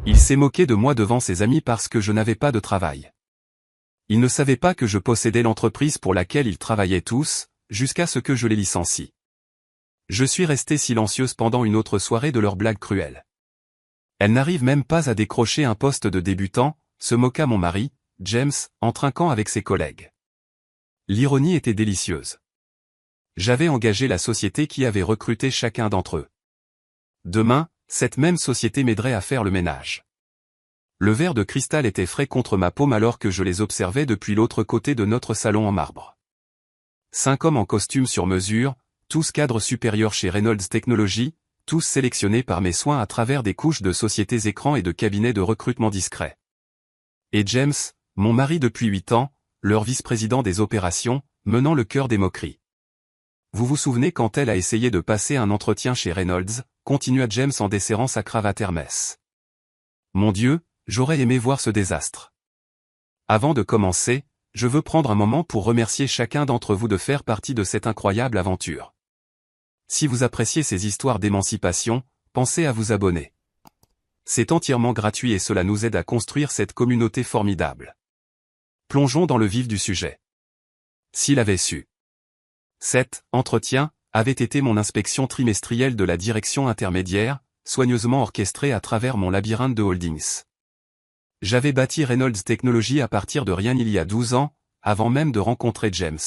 Il s'est moqué de moi devant ses amis parce que je n'avais pas de travail. Il ne savait pas que je possédais l'entreprise pour laquelle ils travaillaient tous, jusqu'à ce que je les licencie. Je suis restée silencieuse pendant une autre soirée de leurs blagues cruelles. Elle n'arrive même pas à décrocher un poste de débutant, se moqua mon mari, James, en trinquant avec ses collègues. L'ironie était délicieuse. J'avais engagé la société qui avait recruté chacun d'entre eux. Demain, cette même société m'aiderait à faire le ménage. Le verre de cristal était frais contre ma paume alors que je les observais depuis l'autre côté de notre salon en marbre. 5 hommes en costume sur mesure, tous cadres supérieurs chez Reynolds Technologies, tous sélectionnés par mes soins à travers des couches de sociétés écrans et de cabinets de recrutement discrets. Et James, mon mari depuis 8 ans, leur vice-président des opérations, menant le cœur des moqueries. Vous vous souvenez quand elle a essayé de passer un entretien chez Reynolds, continua James en desserrant sa cravate Hermès. Mon Dieu, j'aurais aimé voir ce désastre. Avant de commencer, je veux prendre un moment pour remercier chacun d'entre vous de faire partie de cette incroyable aventure. Si vous appréciez ces histoires d'émancipation, pensez à vous abonner. C'est entièrement gratuit et cela nous aide à construire cette communauté formidable. Plongeons dans le vif du sujet. S'il avait su. Cet entretien avait été mon inspection trimestrielle de la direction intermédiaire, soigneusement orchestrée à travers mon labyrinthe de holdings. J'avais bâti Reynolds Technologies à partir de rien il y a 12 ans, avant même de rencontrer James.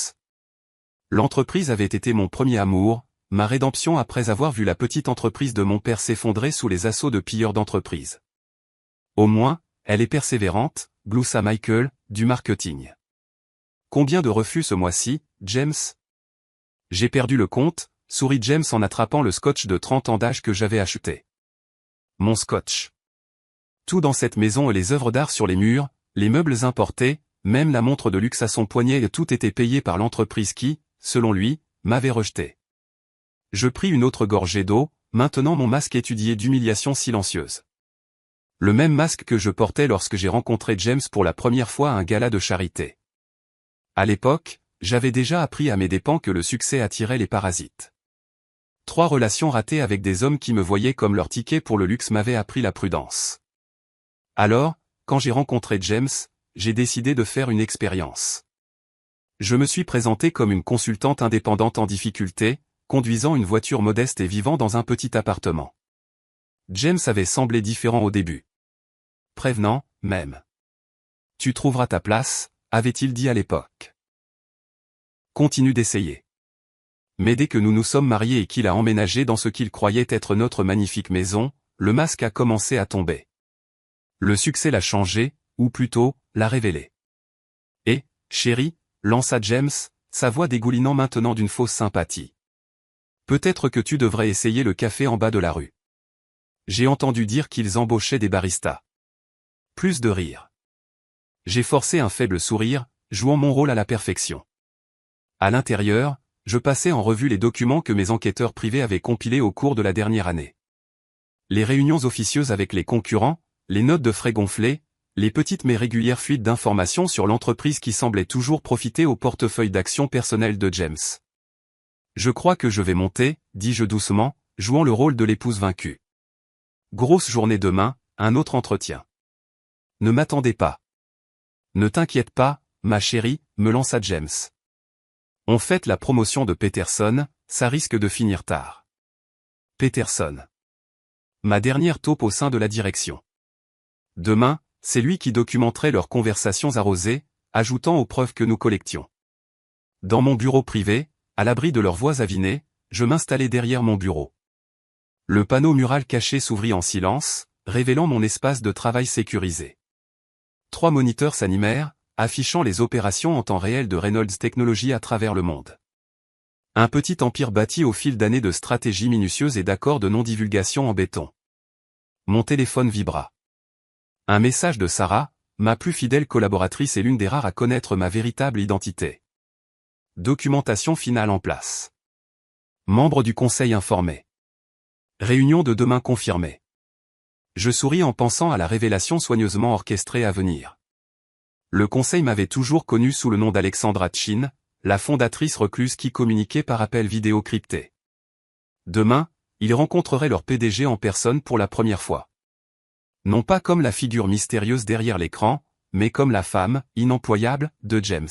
L'entreprise avait été mon premier amour, ma rédemption après avoir vu la petite entreprise de mon père s'effondrer sous les assauts de pilleurs d'entreprise. Au moins, elle est persévérante, gloussa Michael, du marketing. Combien de refus ce mois-ci, James ? J'ai perdu le compte, sourit James en attrapant le scotch de 30 ans d'âge que j'avais acheté. Mon scotch. Tout dans cette maison et les œuvres d'art sur les murs, les meubles importés, même la montre de luxe à son poignet et tout était payé par l'entreprise qui, selon lui, m'avait rejeté. Je pris une autre gorgée d'eau, maintenant mon masque étudié d'humiliation silencieuse. Le même masque que je portais lorsque j'ai rencontré James pour la première fois à un gala de charité. À l'époque, j'avais déjà appris à mes dépens que le succès attirait les parasites. 3 relations ratées avec des hommes qui me voyaient comme leur ticket pour le luxe m'avaient appris la prudence. Alors, quand j'ai rencontré James, j'ai décidé de faire une expérience. Je me suis présenté comme une consultante indépendante en difficulté, conduisant une voiture modeste et vivant dans un petit appartement. James avait semblé différent au début. Prévenant, même. Tu trouveras ta place, avait-il dit à l'époque. Continue d'essayer. Mais dès que nous nous sommes mariés et qu'il a emménagé dans ce qu'il croyait être notre magnifique maison, le masque a commencé à tomber. Le succès l'a changé, ou plutôt, l'a révélé. Et, chérie, lança James, sa voix dégoulinant maintenant d'une fausse sympathie. Peut-être que tu devrais essayer le café en bas de la rue. J'ai entendu dire qu'ils embauchaient des baristas. Plus de rire. J'ai forcé un faible sourire, jouant mon rôle à la perfection. À l'intérieur, je passais en revue les documents que mes enquêteurs privés avaient compilés au cours de la dernière année. Les réunions officieuses avec les concurrents, les notes de frais gonflées, les petites mais régulières fuites d'informations sur l'entreprise qui semblait toujours profiter au portefeuille d'actions personnelles de James. Je crois que je vais monter, dis-je doucement, jouant le rôle de l'épouse vaincue. Grosse journée demain, un autre entretien. Ne m'attendez pas. Ne t'inquiète pas, ma chérie, me lança James. On fête la promotion de Peterson, ça risque de finir tard. Peterson. Ma dernière taupe au sein de la direction. Demain, c'est lui qui documenterait leurs conversations arrosées, ajoutant aux preuves que nous collections. Dans mon bureau privé, à l'abri de leurs voix avinées, je m'installai derrière mon bureau. Le panneau mural caché s'ouvrit en silence, révélant mon espace de travail sécurisé. 3 moniteurs s'animèrent, affichant les opérations en temps réel de Reynolds Technologies à travers le monde. Un petit empire bâti au fil d'années de stratégies minutieuses et d'accords de non-divulgation en béton. Mon téléphone vibra. Un message de Sarah, ma plus fidèle collaboratrice et l'une des rares à connaître ma véritable identité. Documentation finale en place. Membre du conseil informé. Réunion de demain confirmée. Je souris en pensant à la révélation soigneusement orchestrée à venir. Le conseil m'avait toujours connu sous le nom d'Alexandra Chin, la fondatrice recluse qui communiquait par appel vidéo crypté. Demain, ils rencontreraient leur PDG en personne pour la première fois. Non pas comme la figure mystérieuse derrière l'écran, mais comme la femme, inemployable, de James.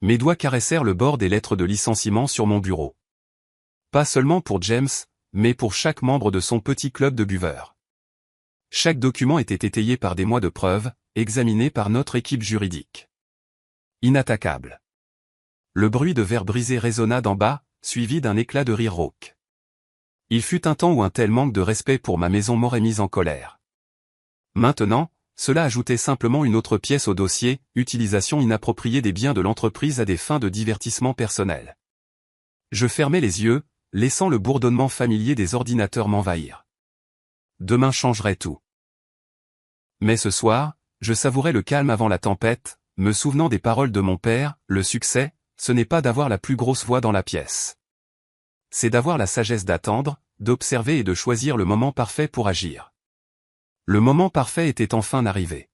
Mes doigts caressèrent le bord des lettres de licenciement sur mon bureau. Pas seulement pour James, mais pour chaque membre de son petit club de buveurs. Chaque document était étayé par des mois de preuves, examiné par notre équipe juridique. Inattaquable. Le bruit de verre brisé résonna d'en bas, suivi d'un éclat de rire rauque. Il fut un temps où un tel manque de respect pour ma maison m'aurait mis en colère. Maintenant, cela ajoutait simplement une autre pièce au dossier, utilisation inappropriée des biens de l'entreprise à des fins de divertissement personnel. Je fermai les yeux, laissant le bourdonnement familier des ordinateurs m'envahir. Demain changerait tout. Mais ce soir, je savourais le calme avant la tempête, me souvenant des paroles de mon père, le succès, ce n'est pas d'avoir la plus grosse voix dans la pièce. C'est d'avoir la sagesse d'attendre, d'observer et de choisir le moment parfait pour agir. Le moment parfait était enfin arrivé.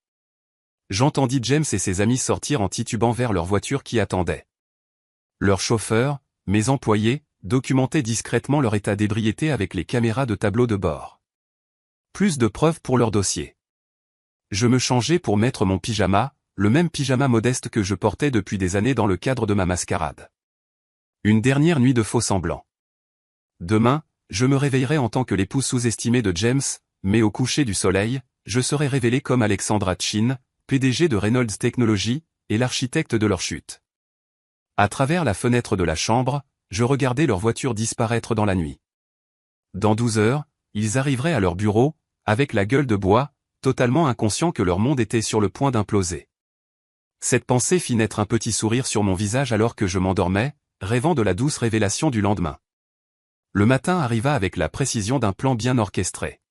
J'entendis James et ses amis sortir en titubant vers leur voiture qui attendait. Leurs chauffeurs, mes employés, documentaient discrètement leur état d'ébriété avec les caméras de tableau de bord. Plus de preuves pour leur dossier. Je me changeai pour mettre mon pyjama, le même pyjama modeste que je portais depuis des années dans le cadre de ma mascarade. Une dernière nuit de faux semblants. Demain, je me réveillerai en tant que l'épouse sous-estimée de James, mais au coucher du soleil, je serai révélé comme Alexandra Chin, PDG de Reynolds Technologies, et l'architecte de leur chute. À travers la fenêtre de la chambre, je regardais leur voiture disparaître dans la nuit. Dans 12 heures, ils arriveraient à leur bureau, avec la gueule de bois, totalement inconscients que leur monde était sur le point d'imploser. Cette pensée fit naître un petit sourire sur mon visage alors que je m'endormais, rêvant de la douce révélation du lendemain. Le matin arriva avec la précision d'un plan bien orchestré.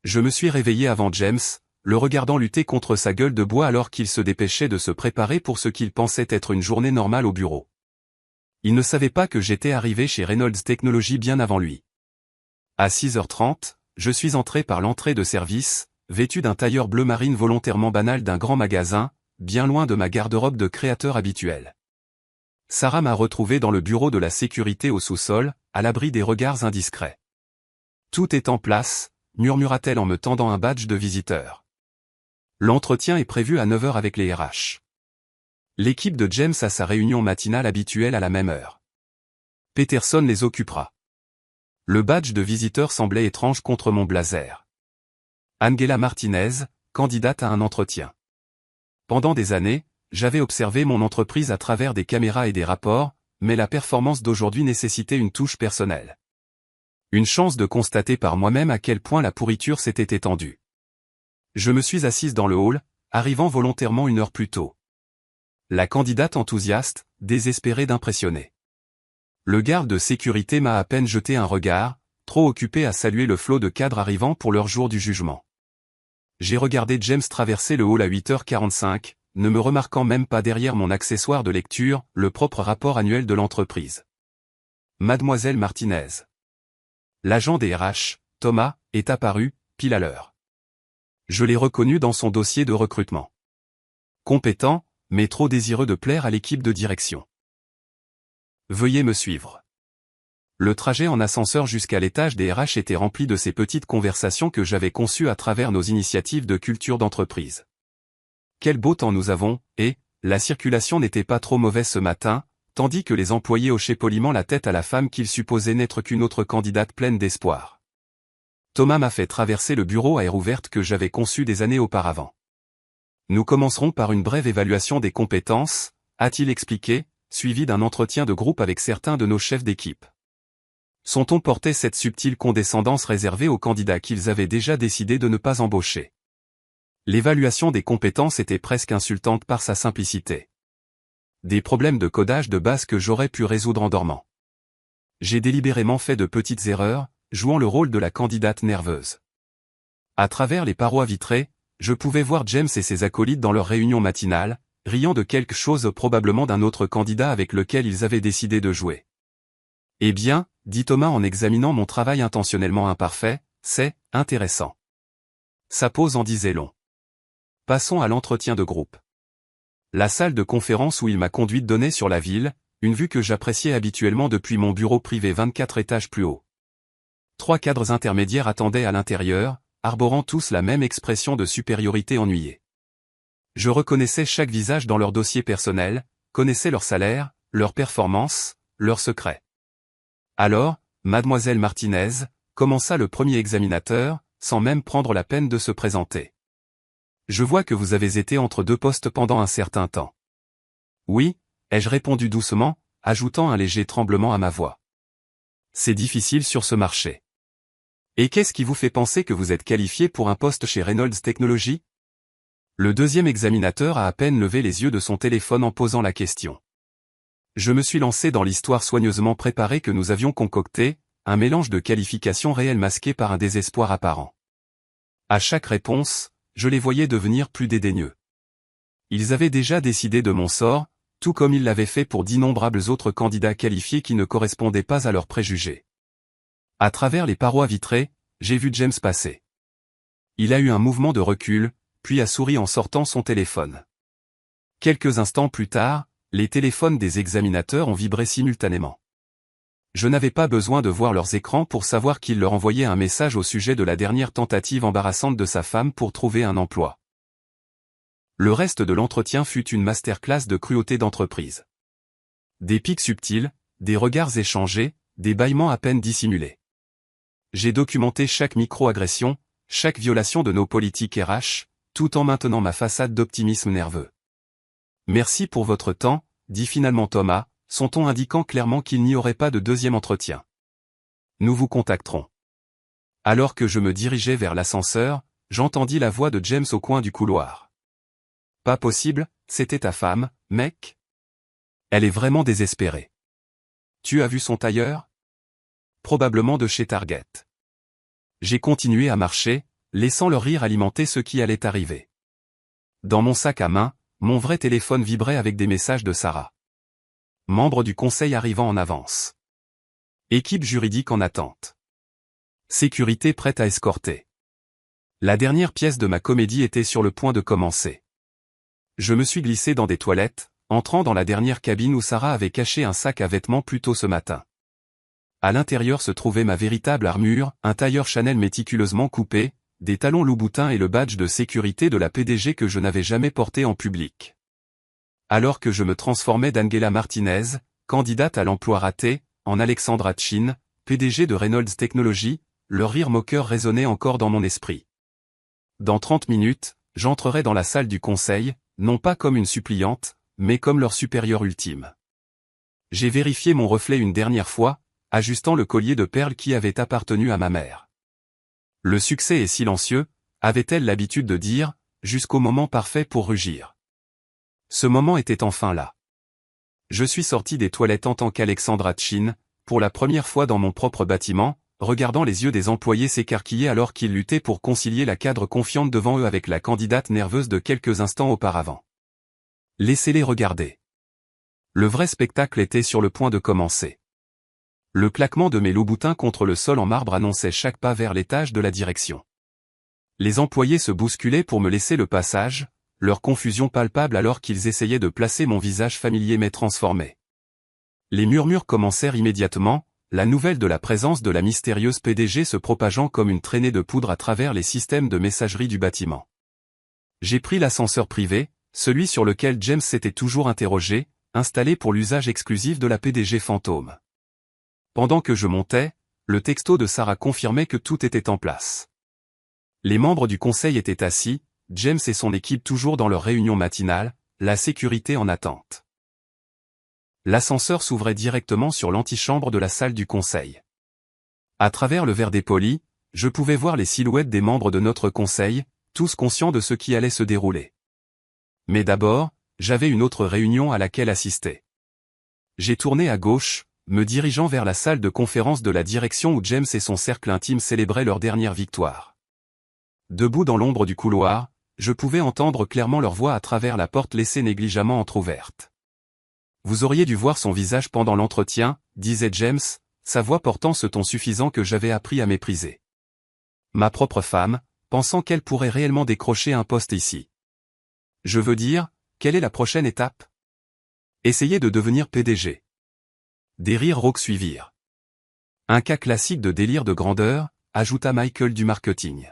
Je me suis réveillé avant James, le regardant lutter contre sa gueule de bois alors qu'il se dépêchait de se préparer pour ce qu'il pensait être une journée normale au bureau. Il ne savait pas que j'étais arrivé chez Reynolds Technologies bien avant lui. À 6h30, je suis entré par l'entrée de service, vêtu d'un tailleur bleu marine volontairement banal d'un grand magasin, bien loin de ma garde-robe de créateur habituel. Sarah m'a retrouvé dans le bureau de la sécurité au sous-sol, à l'abri des regards indiscrets. Tout est en place, murmura-t-elle en me tendant un badge de visiteur. L'entretien est prévu à 9h avec les RH. L'équipe de James a sa réunion matinale habituelle à la même heure. Peterson les occupera. Le badge de visiteur semblait étrange contre mon blazer. Angela Martinez, candidate à un entretien. Pendant des années, j'avais observé mon entreprise à travers des caméras et des rapports, mais la performance d'aujourd'hui nécessitait une touche personnelle. Une chance de constater par moi-même à quel point la pourriture s'était étendue. Je me suis assise dans le hall, arrivant volontairement 1 heure plus tôt. La candidate enthousiaste, désespérée d'impressionner. Le garde de sécurité m'a à peine jeté un regard, trop occupé à saluer le flot de cadres arrivant pour leur jour du jugement. J'ai regardé James traverser le hall à 8h45, ne me remarquant même pas derrière mon accessoire de lecture, le propre rapport annuel de l'entreprise. Mademoiselle Martinez. L'agent des RH, Thomas, est apparu, pile à l'heure. Je l'ai reconnu dans son dossier de recrutement. Compétent, mais trop désireux de plaire à l'équipe de direction. Veuillez me suivre. Le trajet en ascenseur jusqu'à l'étage des RH était rempli de ces petites conversations que j'avais conçues à travers nos initiatives de culture d'entreprise. Quel beau temps nous avons, et la circulation n'était pas trop mauvaise ce matin, tandis que les employés hochaient poliment la tête à la femme qu'ils supposaient n'être qu'une autre candidate pleine d'espoir. Thomas m'a fait traverser le bureau à air ouverte que j'avais conçu des années auparavant. Nous commencerons par une brève évaluation des compétences, a-t-il expliqué, suivi d'un entretien de groupe avec certains de nos chefs d'équipe. Son ton portait cette subtile condescendance réservée aux candidats qu'ils avaient déjà décidé de ne pas embaucher. L'évaluation des compétences était presque insultante par sa simplicité. Des problèmes de codage de base que j'aurais pu résoudre en dormant. J'ai délibérément fait de petites erreurs, jouant le rôle de la candidate nerveuse. À travers les parois vitrées, je pouvais voir James et ses acolytes dans leur réunion matinale, riant de quelque chose probablement d'un autre candidat avec lequel ils avaient décidé de jouer. Eh bien, dit Thomas en examinant mon travail intentionnellement imparfait, c'est intéressant. Sa pause en disait long. Passons à l'entretien de groupe. La salle de conférence où il m'a conduite donnait sur la ville, une vue que j'appréciais habituellement depuis mon bureau privé 24 étages plus haut. 3 cadres intermédiaires attendaient à l'intérieur, arborant tous la même expression de supériorité ennuyée. Je reconnaissais chaque visage dans leur dossier personnel, connaissais leur salaire, leurs performances, leurs secrets. Alors, Mademoiselle Martinez, commença le premier examinateur, sans même prendre la peine de se présenter. Je vois que vous avez été entre deux postes pendant un certain temps. Oui, ai-je répondu doucement, ajoutant un léger tremblement à ma voix. C'est difficile sur ce marché. Et qu'est-ce qui vous fait penser que vous êtes qualifié pour un poste chez Reynolds Technologies? Le deuxième examinateur a à peine levé les yeux de son téléphone en posant la question. Je me suis lancé dans l'histoire soigneusement préparée que nous avions concoctée, un mélange de qualifications réelles masquées par un désespoir apparent. À chaque réponse, je les voyais devenir plus dédaigneux. Ils avaient déjà décidé de mon sort, tout comme ils l'avaient fait pour d'innombrables autres candidats qualifiés qui ne correspondaient pas à leurs préjugés. À travers les parois vitrées, j'ai vu James passer. Il a eu un mouvement de recul, puis a souri en sortant son téléphone. Quelques instants plus tard, les téléphones des examinateurs ont vibré simultanément. Je n'avais pas besoin de voir leurs écrans pour savoir qu'il leur envoyait un message au sujet de la dernière tentative embarrassante de sa femme pour trouver un emploi. Le reste de l'entretien fut une masterclass de cruauté d'entreprise. Des pics subtils, des regards échangés, des bâillements à peine dissimulés. J'ai documenté chaque micro-agression, chaque violation de nos politiques RH, tout en maintenant ma façade d'optimisme nerveux. Merci pour votre temps, dit finalement Thomas, son ton indiquant clairement qu'il n'y aurait pas de deuxième entretien. Nous vous contacterons. Alors que je me dirigeais vers l'ascenseur, j'entendis la voix de James au coin du couloir. Pas possible, c'était ta femme, mec? Elle est vraiment désespérée. Tu as vu son tailleur? Probablement de chez Target. J'ai continué à marcher, laissant le rire alimenter ce qui allait arriver. Dans mon sac à main, mon vrai téléphone vibrait avec des messages de Sarah. Membre du conseil arrivant en avance. Équipe juridique en attente. Sécurité prête à escorter. La dernière pièce de ma comédie était sur le point de commencer. Je me suis glissé dans des toilettes, entrant dans la dernière cabine où Sarah avait caché un sac à vêtements plus tôt ce matin. À l'intérieur se trouvait ma véritable armure, un tailleur Chanel méticuleusement coupé, des talons Louboutin et le badge de sécurité de la PDG que je n'avais jamais porté en public. Alors que je me transformais d'Angela Martinez, candidate à l'emploi raté, en Alexandra Chin, PDG de Reynolds Technologies, le rire moqueur résonnait encore dans mon esprit. Dans 30 minutes, j'entrerai dans la salle du conseil, non pas comme une suppliante, mais comme leur supérieur ultime. J'ai vérifié mon reflet une dernière fois, ajustant le collier de perles qui avait appartenu à ma mère. Le succès est silencieux, avait-elle l'habitude de dire, jusqu'au moment parfait pour rugir. Ce moment était enfin là. Je suis sorti des toilettes en tant qu'Alexandra Chin, pour la première fois dans mon propre bâtiment, regardant les yeux des employés s'écarquiller alors qu'ils luttaient pour concilier la cadre confiante devant eux avec la candidate nerveuse de quelques instants auparavant. Laissez-les regarder. Le vrai spectacle était sur le point de commencer. Le claquement de mes loups-boutins contre le sol en marbre annonçait chaque pas vers l'étage de la direction. Les employés se bousculaient pour me laisser le passage, leur confusion palpable alors qu'ils essayaient de placer mon visage familier mais transformé. Les murmures commencèrent immédiatement, la nouvelle de la présence de la mystérieuse PDG se propageant comme une traînée de poudre à travers les systèmes de messagerie du bâtiment. J'ai pris l'ascenseur privé, celui sur lequel James s'était toujours interrogé, installé pour l'usage exclusif de la PDG fantôme. Pendant que je montais, le texto de Sarah confirmait que tout était en place. Les membres du conseil étaient assis, James et son équipe toujours dans leur réunion matinale, la sécurité en attente. L'ascenseur s'ouvrait directement sur l'antichambre de la salle du conseil. À travers le verre dépoli, je pouvais voir les silhouettes des membres de notre conseil, tous conscients de ce qui allait se dérouler. Mais d'abord, j'avais une autre réunion à laquelle assister. J'ai tourné à gauche, me dirigeant vers la salle de conférence de la direction où James et son cercle intime célébraient leur dernière victoire. Debout dans l'ombre du couloir, je pouvais entendre clairement leur voix à travers la porte laissée négligemment entr'ouverte. Vous auriez dû voir son visage pendant l'entretien, disait James, sa voix portant ce ton suffisant que j'avais appris à mépriser. Ma propre femme, pensant qu'elle pourrait réellement décrocher un poste ici. Je veux dire, quelle est la prochaine étape? Essayer de devenir PDG. Des rires rauques suivirent. Un cas classique de délire de grandeur, ajouta Michael du marketing.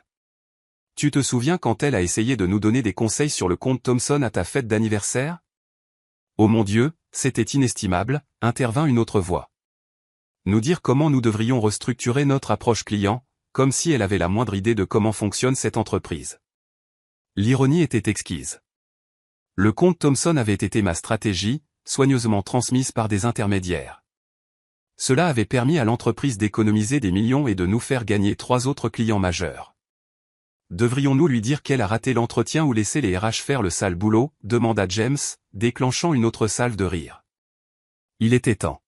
Tu te souviens quand elle a essayé de nous donner des conseils sur le compte Thomson à ta fête d'anniversaire? Oh mon Dieu, c'était inestimable, intervint une autre voix. Nous dire comment nous devrions restructurer notre approche client, comme si elle avait la moindre idée de comment fonctionne cette entreprise. L'ironie était exquise. Le compte Thomson avait été ma stratégie, soigneusement transmise par des intermédiaires. Cela avait permis à l'entreprise d'économiser des millions et de nous faire gagner 3 autres clients majeurs. Devrions-nous lui dire qu'elle a raté l'entretien ou laisser les RH faire le sale boulot, demanda James, déclenchant une autre salve de rire. Il était temps.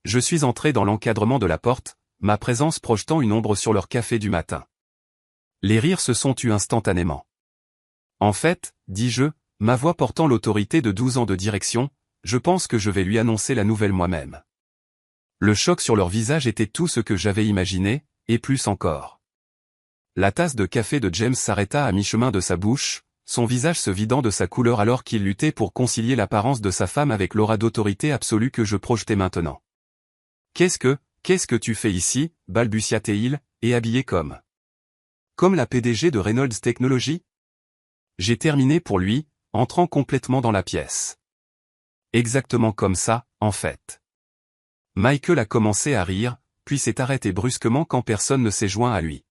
Je suis entré dans l'encadrement de la porte, ma présence projetant une ombre sur leur café du matin. Les rires se sont tus instantanément. En fait, dis-je, ma voix portant l'autorité de 12 ans de direction, je pense que je vais lui annoncer la nouvelle moi-même. Le choc sur leur visage était tout ce que j'avais imaginé, et plus encore. La tasse de café de James s'arrêta à mi-chemin de sa bouche, son visage se vidant de sa couleur alors qu'il luttait pour concilier l'apparence de sa femme avec l'aura d'autorité absolue que je projetais maintenant. Qu'est-ce que tu fais ici, balbutia-t-il, et habillé comme la PDG de Reynolds Technologies? J'ai terminé pour lui, entrant complètement dans la pièce. Exactement comme ça, en fait. Michael a commencé à rire, puis s'est arrêté brusquement quand personne ne s'est joint à lui.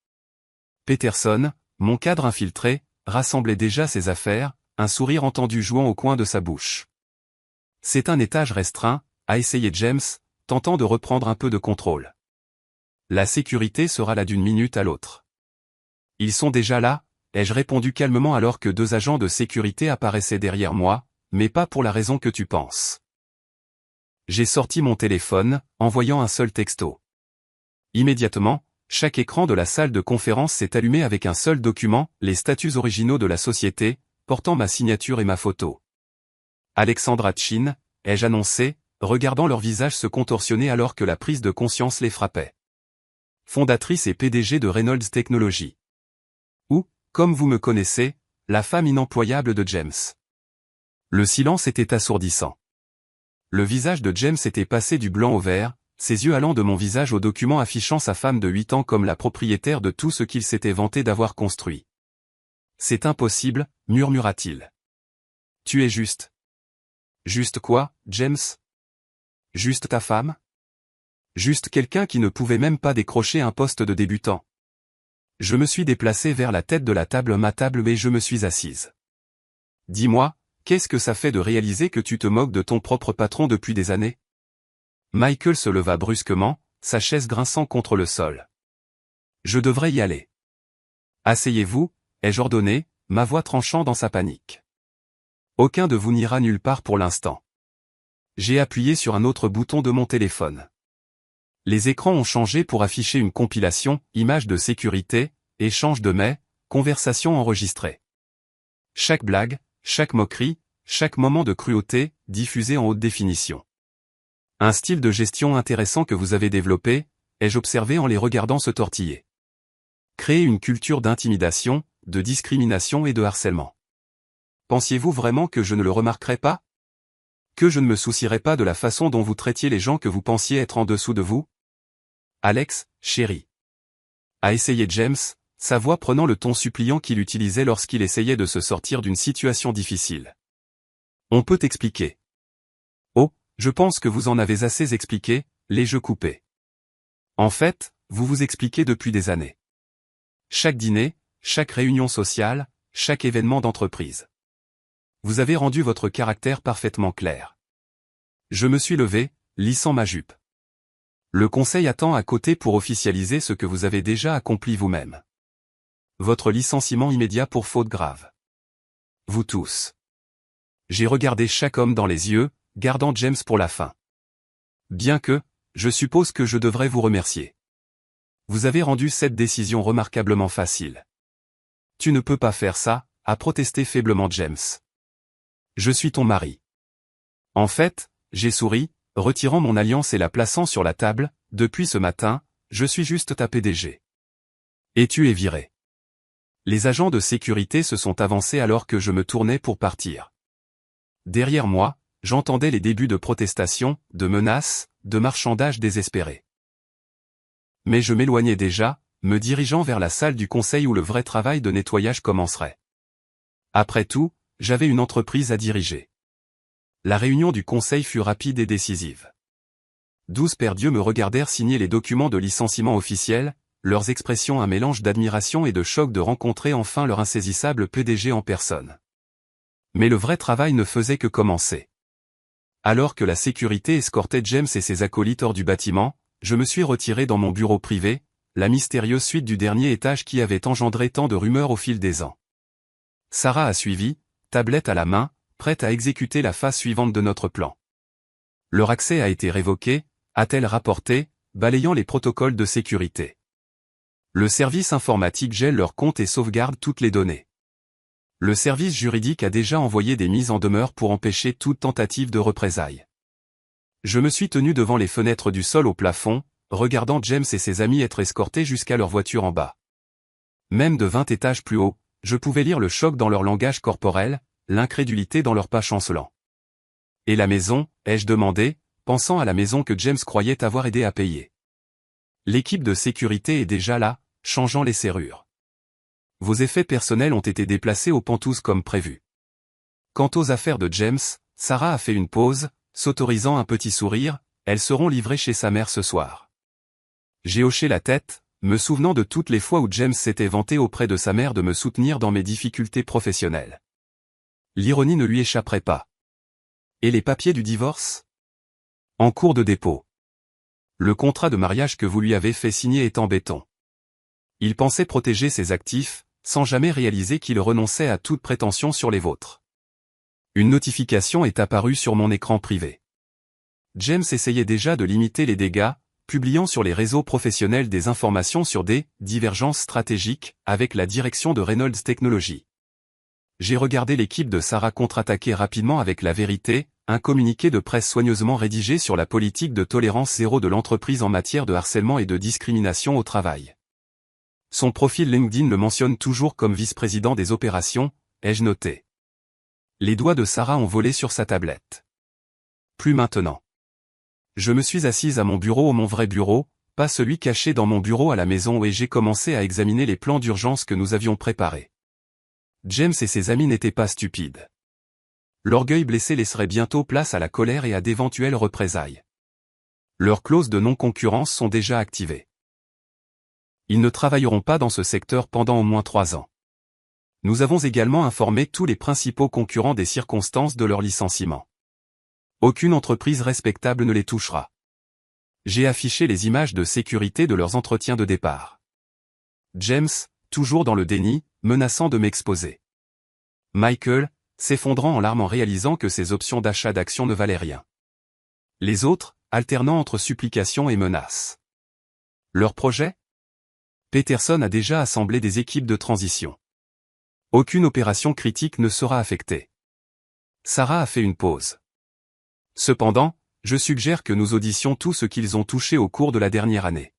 Peterson, mon cadre infiltré, rassemblait déjà ses affaires, un sourire entendu jouant au coin de sa bouche. C'est un étage restreint, a essayé James, tentant de reprendre un peu de contrôle. La sécurité sera là d'une minute à l'autre. Ils sont déjà là, ai-je répondu calmement alors que 2 agents de sécurité apparaissaient derrière moi, mais pas pour la raison que tu penses. J'ai sorti mon téléphone, envoyant un seul texto. Immédiatement, chaque écran de la salle de conférence s'est allumé avec un seul document, les statuts originaux de la société, portant ma signature et ma photo. Alexandra Chin, ai-je annoncé, regardant leur visage se contorsionner alors que la prise de conscience les frappait. Fondatrice et PDG de Reynolds Technologies. Ou, comme vous me connaissez, la femme inemployable de James. Le silence était assourdissant. Le visage de James était passé du blanc au vert, ses yeux allant de mon visage au document affichant sa femme de 8 ans comme la propriétaire de tout ce qu'il s'était vanté d'avoir construit. C'est impossible, murmura-t-il. Tu es juste. Juste quoi, James? Juste ta femme? Juste quelqu'un qui ne pouvait même pas décrocher un poste de débutant. Je me suis déplacé vers la tête de la table, ma table, et je me suis assise. Dis-moi, qu'est-ce que ça fait de réaliser que tu te moques de ton propre patron depuis des années? Michael se leva brusquement, sa chaise grinçant contre le sol. Je devrais y aller. Asseyez-vous, ai-je ordonné, ma voix tranchant dans sa panique. Aucun de vous n'ira nulle part pour l'instant. J'ai appuyé sur un autre bouton de mon téléphone. Les écrans ont changé pour afficher une compilation, images de sécurité, échange de mails, conversations enregistrées. Chaque blague, chaque moquerie, chaque moment de cruauté, diffusé en haute définition. Un style de gestion intéressant que vous avez développé, ai-je observé en les regardant se tortiller. Créer une culture d'intimidation, de discrimination et de harcèlement. Pensiez-vous vraiment que je ne le remarquerais pas? Que je ne me soucierais pas de la façon dont vous traitiez les gens que vous pensiez être en dessous de vous? Alex, chéri. A essayé James, sa voix prenant le ton suppliant qu'il utilisait lorsqu'il essayait de se sortir d'une situation difficile. On peut expliquer. Oh, je pense que vous en avez assez expliqué, l'ai-je coupé. En fait, vous vous expliquez depuis des années. Chaque dîner, chaque réunion sociale, chaque événement d'entreprise. Vous avez rendu votre caractère parfaitement clair. Je me suis levé, lissant ma jupe. Le conseil attend à côté pour officialiser ce que vous avez déjà accompli vous-même. Votre licenciement immédiat pour faute grave. Vous tous. J'ai regardé chaque homme dans les yeux, gardant James pour la fin. Bien que, je suppose que je devrais vous remercier. Vous avez rendu cette décision remarquablement facile. Tu ne peux pas faire ça, a protesté faiblement James. Je suis ton mari. En fait, j'ai souri, retirant mon alliance et la plaçant sur la table, depuis ce matin, je suis juste ta PDG. Et tu es viré. Les agents de sécurité se sont avancés alors que je me tournais pour partir. Derrière moi, j'entendais les débuts de protestations, de menaces, de marchandages désespérés. Mais je m'éloignais déjà, me dirigeant vers la salle du conseil où le vrai travail de nettoyage commencerait. Après tout, j'avais une entreprise à diriger. La réunion du conseil fut rapide et décisive. 12 paires d'yeux me regardèrent signer les documents de licenciement officiels, leurs expressions un mélange d'admiration et de choc de rencontrer enfin leur insaisissable PDG en personne. Mais le vrai travail ne faisait que commencer. Alors que la sécurité escortait James et ses acolytes hors du bâtiment, je me suis retiré dans mon bureau privé, la mystérieuse suite du dernier étage qui avait engendré tant de rumeurs au fil des ans. Sarah a suivi, tablette à la main, prête à exécuter la phase suivante de notre plan. Leur accès a été révoqué, a-t-elle rapporté, balayant les protocoles de sécurité. Le service informatique gèle leurs comptes et sauvegarde toutes les données. Le service juridique a déjà envoyé des mises en demeure pour empêcher toute tentative de représailles. Je me suis tenu devant les fenêtres du sol au plafond, regardant James et ses amis être escortés jusqu'à leur voiture en bas. Même de 20 étages plus haut, je pouvais lire le choc dans leur langage corporel, l'incrédulité dans leurs pas chancelants. Et la maison, ai-je demandé, pensant à la maison que James croyait avoir aidé à payer. L'équipe de sécurité est déjà là, changeant les serrures. Vos effets personnels ont été déplacés aux pentouses comme prévu. Quant aux affaires de James, Sarah a fait une pause, s'autorisant un petit sourire, elles seront livrées chez sa mère ce soir. J'ai hoché la tête, me souvenant de toutes les fois où James s'était vanté auprès de sa mère de me soutenir dans mes difficultés professionnelles. L'ironie ne lui échapperait pas. Et les papiers du divorce ? En cours de dépôt. Le contrat de mariage que vous lui avez fait signer est en béton. Il pensait protéger ses actifs, sans jamais réaliser qu'il renonçait à toute prétention sur les vôtres. Une notification est apparue sur mon écran privé. James essayait déjà de limiter les dégâts, publiant sur les réseaux professionnels des informations sur des divergences stratégiques avec la direction de Reynolds Technologies. J'ai regardé l'équipe de Sarah contre-attaquer rapidement avec la vérité, un communiqué de presse soigneusement rédigé sur la politique de tolérance zéro de l'entreprise en matière de harcèlement et de discrimination au travail. Son profil LinkedIn le mentionne toujours comme vice-président des opérations, ai-je noté. Les doigts de Sarah ont volé sur sa tablette. Plus maintenant. Je me suis assise à mon bureau, mon vrai bureau, pas celui caché dans mon bureau à la maison, et j'ai commencé à examiner les plans d'urgence que nous avions préparés. James et ses amis n'étaient pas stupides. L'orgueil blessé laisserait bientôt place à la colère et à d'éventuelles représailles. Leurs clauses de non-concurrence sont déjà activées. Ils ne travailleront pas dans ce secteur pendant au moins 3 ans. Nous avons également informé tous les principaux concurrents des circonstances de leur licenciement. Aucune entreprise respectable ne les touchera. J'ai affiché les images de sécurité de leurs entretiens de départ. James, toujours dans le déni, menaçant de m'exposer. Michael, s'effondrant en larmes en réalisant que ses options d'achat d'actions ne valaient rien. Les autres, alternant entre supplications et menaces. Leur projet ? Peterson a déjà assemblé des équipes de transition. Aucune opération critique ne sera affectée. Sarah a fait une pause. Cependant, je suggère que nous auditions tout ce qu'ils ont touché au cours de la dernière année.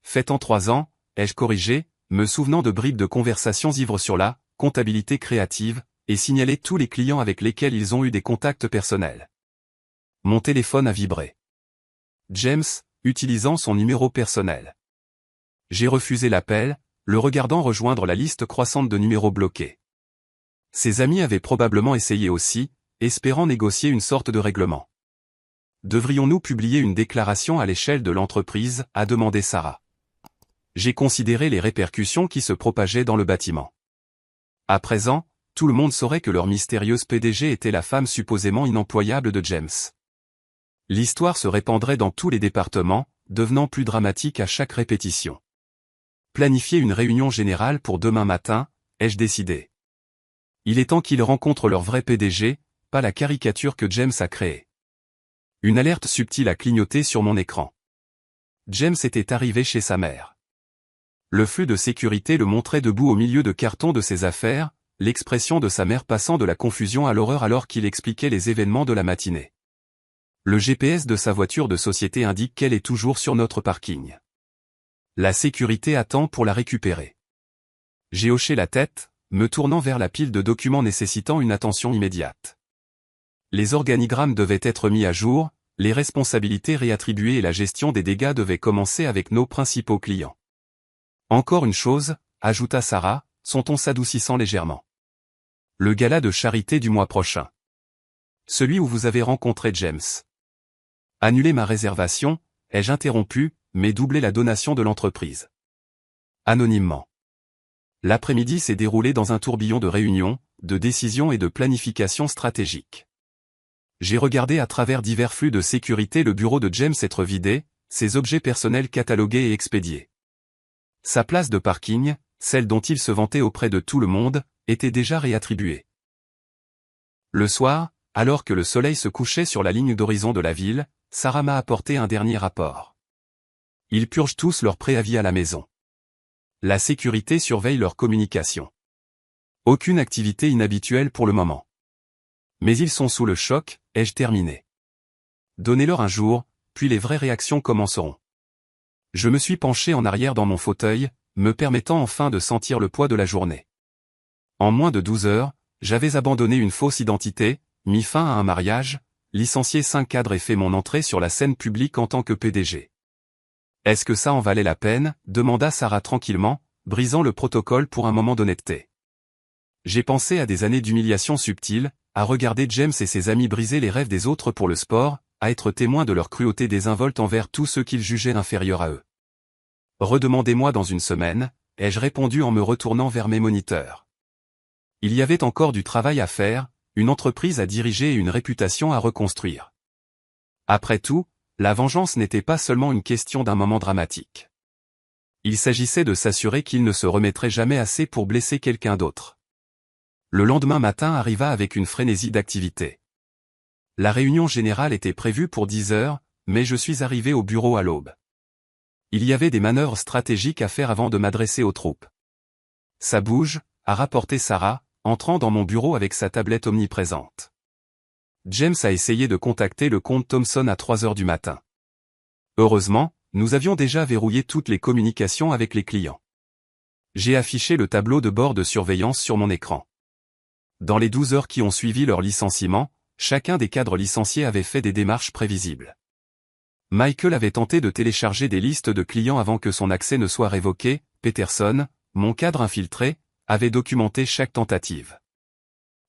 Fait en 3 ans, ai-je corrigé, me souvenant de bribes de conversations ivres sur la comptabilité créative, et signaler tous les clients avec lesquels ils ont eu des contacts personnels. Mon téléphone a vibré. James, utilisant son numéro personnel. J'ai refusé l'appel, le regardant rejoindre la liste croissante de numéros bloqués. Ses amis avaient probablement essayé aussi, espérant négocier une sorte de règlement. Devrions-nous publier une déclaration à l'échelle de l'entreprise, a demandé Sarah. J'ai considéré les répercussions qui se propageaient dans le bâtiment. À présent, tout le monde saurait que leur mystérieuse PDG était la femme supposément inemployable de James. L'histoire se répandrait dans tous les départements, devenant plus dramatique à chaque répétition. Planifier une réunion générale pour demain matin, ai-je décidé. Il est temps qu'ils rencontrent leur vrai PDG, pas la caricature que James a créée. Une alerte subtile a clignoté sur mon écran. James était arrivé chez sa mère. Le flux de sécurité le montrait debout au milieu de cartons de ses affaires, l'expression de sa mère passant de la confusion à l'horreur alors qu'il expliquait les événements de la matinée. Le GPS de sa voiture de société indique qu'elle est toujours sur notre parking. La sécurité attend pour la récupérer. J'ai hoché la tête, me tournant vers la pile de documents nécessitant une attention immédiate. Les organigrammes devaient être mis à jour, les responsabilités réattribuées et la gestion des dégâts devaient commencer avec nos principaux clients. Encore une chose, ajouta Sarah, son ton s'adoucissant légèrement. Le gala de charité du mois prochain. Celui où vous avez rencontré James. Annuler ma réservation, ai-je interrompu, mais doubler la donation de l'entreprise. Anonymement. L'après-midi s'est déroulé dans un tourbillon de réunions, de décisions et de planification stratégique. J'ai regardé à travers divers flux de sécurité le bureau de James être vidé, ses objets personnels catalogués et expédiés. Sa place de parking, celle dont il se vantait auprès de tout le monde, était déjà réattribuée. Le soir, alors que le soleil se couchait sur la ligne d'horizon de la ville, Sarah m'a apporté un dernier rapport. Ils purgent tous leur préavis à la maison. La sécurité surveille leur communication. Aucune activité inhabituelle pour le moment. Mais ils sont sous le choc, ai-je terminé. Donnez-leur un jour, puis les vraies réactions commenceront. Je me suis penché en arrière dans mon fauteuil, me permettant enfin de sentir le poids de la journée. En moins de 12 heures, j'avais abandonné une fausse identité, mis fin à un mariage, licencié 5 cadres et fait mon entrée sur la scène publique en tant que PDG. Est-ce que ça en valait la peine, demanda Sarah tranquillement, brisant le protocole pour un moment d'honnêteté. J'ai pensé à des années d'humiliation subtile, à regarder James et ses amis briser les rêves des autres pour le sport, à être témoin de leur cruauté désinvolte envers tous ceux qu'ils jugeaient inférieurs à eux. Redemandez-moi dans une semaine, ai-je répondu en me retournant vers mes moniteurs. Il y avait encore du travail à faire, une entreprise à diriger et une réputation à reconstruire. Après tout, la vengeance n'était pas seulement une question d'un moment dramatique. Il s'agissait de s'assurer qu'il ne se remettrait jamais assez pour blesser quelqu'un d'autre. Le lendemain matin arriva avec une frénésie d'activité. La réunion générale était prévue pour 10 heures, mais je suis arrivé au bureau à l'aube. Il y avait des manœuvres stratégiques à faire avant de m'adresser aux troupes. Ça bouge, a rapporté Sarah, entrant dans mon bureau avec sa tablette omniprésente. James a essayé de contacter le comte Thompson à 3 heures du matin. Heureusement, nous avions déjà verrouillé toutes les communications avec les clients. J'ai affiché le tableau de bord de surveillance sur mon écran. Dans les 12 heures qui ont suivi leur licenciement, chacun des cadres licenciés avait fait des démarches prévisibles. Michael avait tenté de télécharger des listes de clients avant que son accès ne soit révoqué, Peterson, mon cadre infiltré, avait documenté chaque tentative.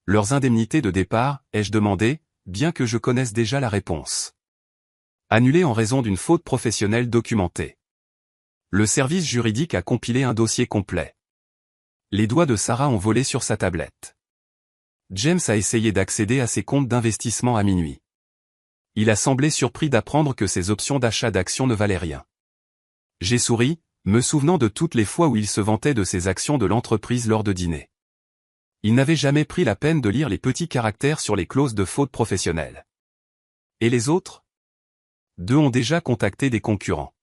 Leurs indemnités de départ, ai-je demandé, bien que je connaisse déjà la réponse. Annulées en raison d'une faute professionnelle documentée. Le service juridique a compilé un dossier complet. Les doigts de Sarah ont volé sur sa tablette. James a essayé d'accéder à ses comptes d'investissement à minuit. Il a semblé surpris d'apprendre que ses options d'achat d'actions ne valaient rien. J'ai souri, me souvenant de toutes les fois où il se vantait de ses actions de l'entreprise lors de dîners. Il n'avait jamais pris la peine de lire les petits caractères sur les clauses de faute professionnelle. Et les autres? 2 ont déjà contacté des concurrents.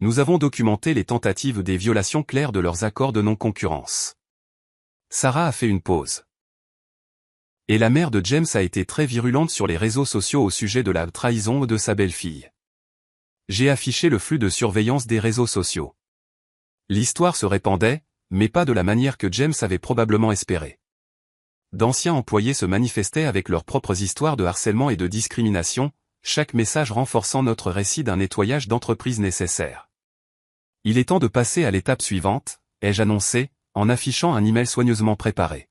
Nous avons documenté les tentatives des violations claires de leurs accords de non-concurrence. Sarah a fait une pause. Et la mère de James a été très virulente sur les réseaux sociaux au sujet de la trahison de sa belle-fille. J'ai affiché le flux de surveillance des réseaux sociaux. L'histoire se répandait, mais pas de la manière que James avait probablement espéré. D'anciens employés se manifestaient avec leurs propres histoires de harcèlement et de discrimination, chaque message renforçant notre récit d'un nettoyage d'entreprise nécessaire. Il est temps de passer à l'étape suivante, ai-je annoncé, en affichant un email soigneusement préparé.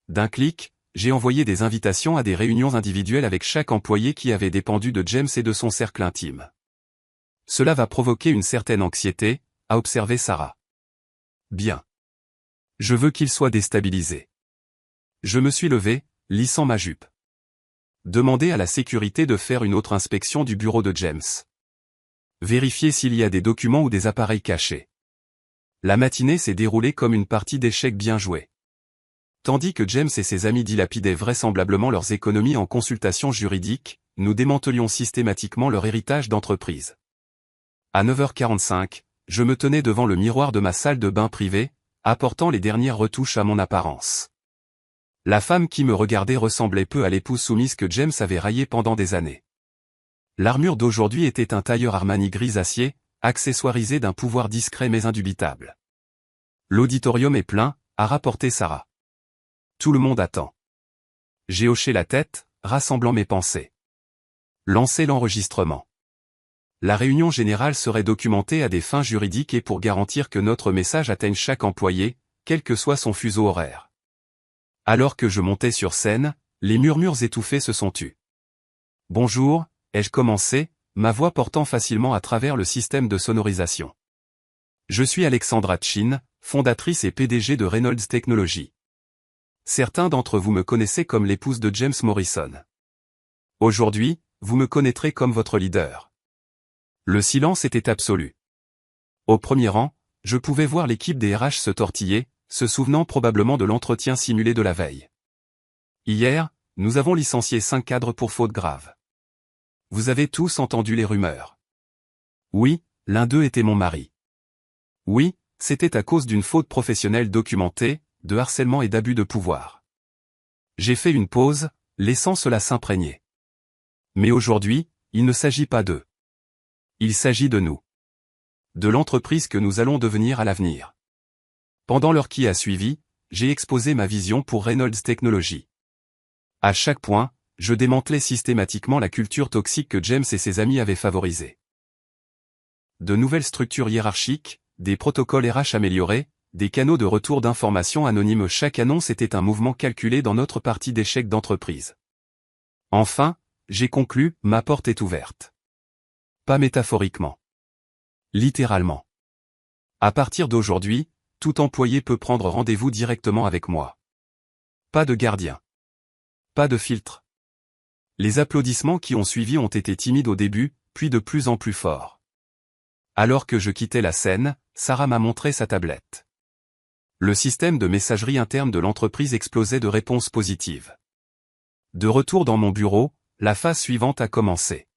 D'un clic, j'ai envoyé des invitations à des réunions individuelles avec chaque employé qui avait dépendu de James et de son cercle intime. Cela va provoquer une certaine anxiété, a observé Sarah. Bien. Je veux qu'il soit déstabilisé. Je me suis levé, lissant ma jupe. Demandez à la sécurité de faire une autre inspection du bureau de James. Vérifiez s'il y a des documents ou des appareils cachés. La matinée s'est déroulée comme une partie d'échecs bien jouée. Tandis que James et ses amis dilapidaient vraisemblablement leurs économies en consultations juridiques, nous démantelions systématiquement leur héritage d'entreprise. À 9h45, je me tenais devant le miroir de ma salle de bain privée, apportant les dernières retouches à mon apparence. La femme qui me regardait ressemblait peu à l'épouse soumise que James avait raillée pendant des années. L'armure d'aujourd'hui était un tailleur Armani gris acier, accessoirisé d'un pouvoir discret mais indubitable. L'auditorium est plein, a rapporté Sarah. Tout le monde attend. J'ai hoché la tête, rassemblant mes pensées. Lancez l'enregistrement. La réunion générale serait documentée à des fins juridiques et pour garantir que notre message atteigne chaque employé, quel que soit son fuseau horaire. Alors que je montais sur scène, les murmures étouffés se sont tus. « Bonjour », ai-je commencé, ma voix portant facilement à travers le système de sonorisation. Je suis Alexandra Chin, fondatrice et PDG de Reynolds Technologies. Certains d'entre vous me connaissez comme l'épouse de James Morrison. Aujourd'hui, vous me connaîtrez comme votre leader. Le silence était absolu. Au premier rang, je pouvais voir l'équipe des RH se tortiller, se souvenant probablement de l'entretien simulé de la veille. Hier, nous avons licencié 5 cadres pour faute grave. Vous avez tous entendu les rumeurs. Oui, l'un d'eux était mon mari. Oui, c'était à cause d'une faute professionnelle documentée, de harcèlement et d'abus de pouvoir. J'ai fait une pause, laissant cela s'imprégner. Mais aujourd'hui, il ne s'agit pas d'eux. Il s'agit de nous. De l'entreprise que nous allons devenir à l'avenir. Pendant l'heure qui a suivi, j'ai exposé ma vision pour Reynolds Technologies. À chaque point, je démantelais systématiquement la culture toxique que James et ses amis avaient favorisée. De nouvelles structures hiérarchiques, des protocoles RH améliorés, des canaux de retour d'informations anonymes. Chaque annonce était un mouvement calculé dans notre partie d'échec d'entreprise. Enfin, j'ai conclu, ma porte est ouverte. Pas métaphoriquement. Littéralement. À partir d'aujourd'hui, tout employé peut prendre rendez-vous directement avec moi. Pas de gardien. Pas de filtre. Les applaudissements qui ont suivi ont été timides au début, puis de plus en plus forts. Alors que je quittais la scène, Sarah m'a montré sa tablette. Le système de messagerie interne de l'entreprise explosait de réponses positives. De retour dans mon bureau, la phase suivante a commencé.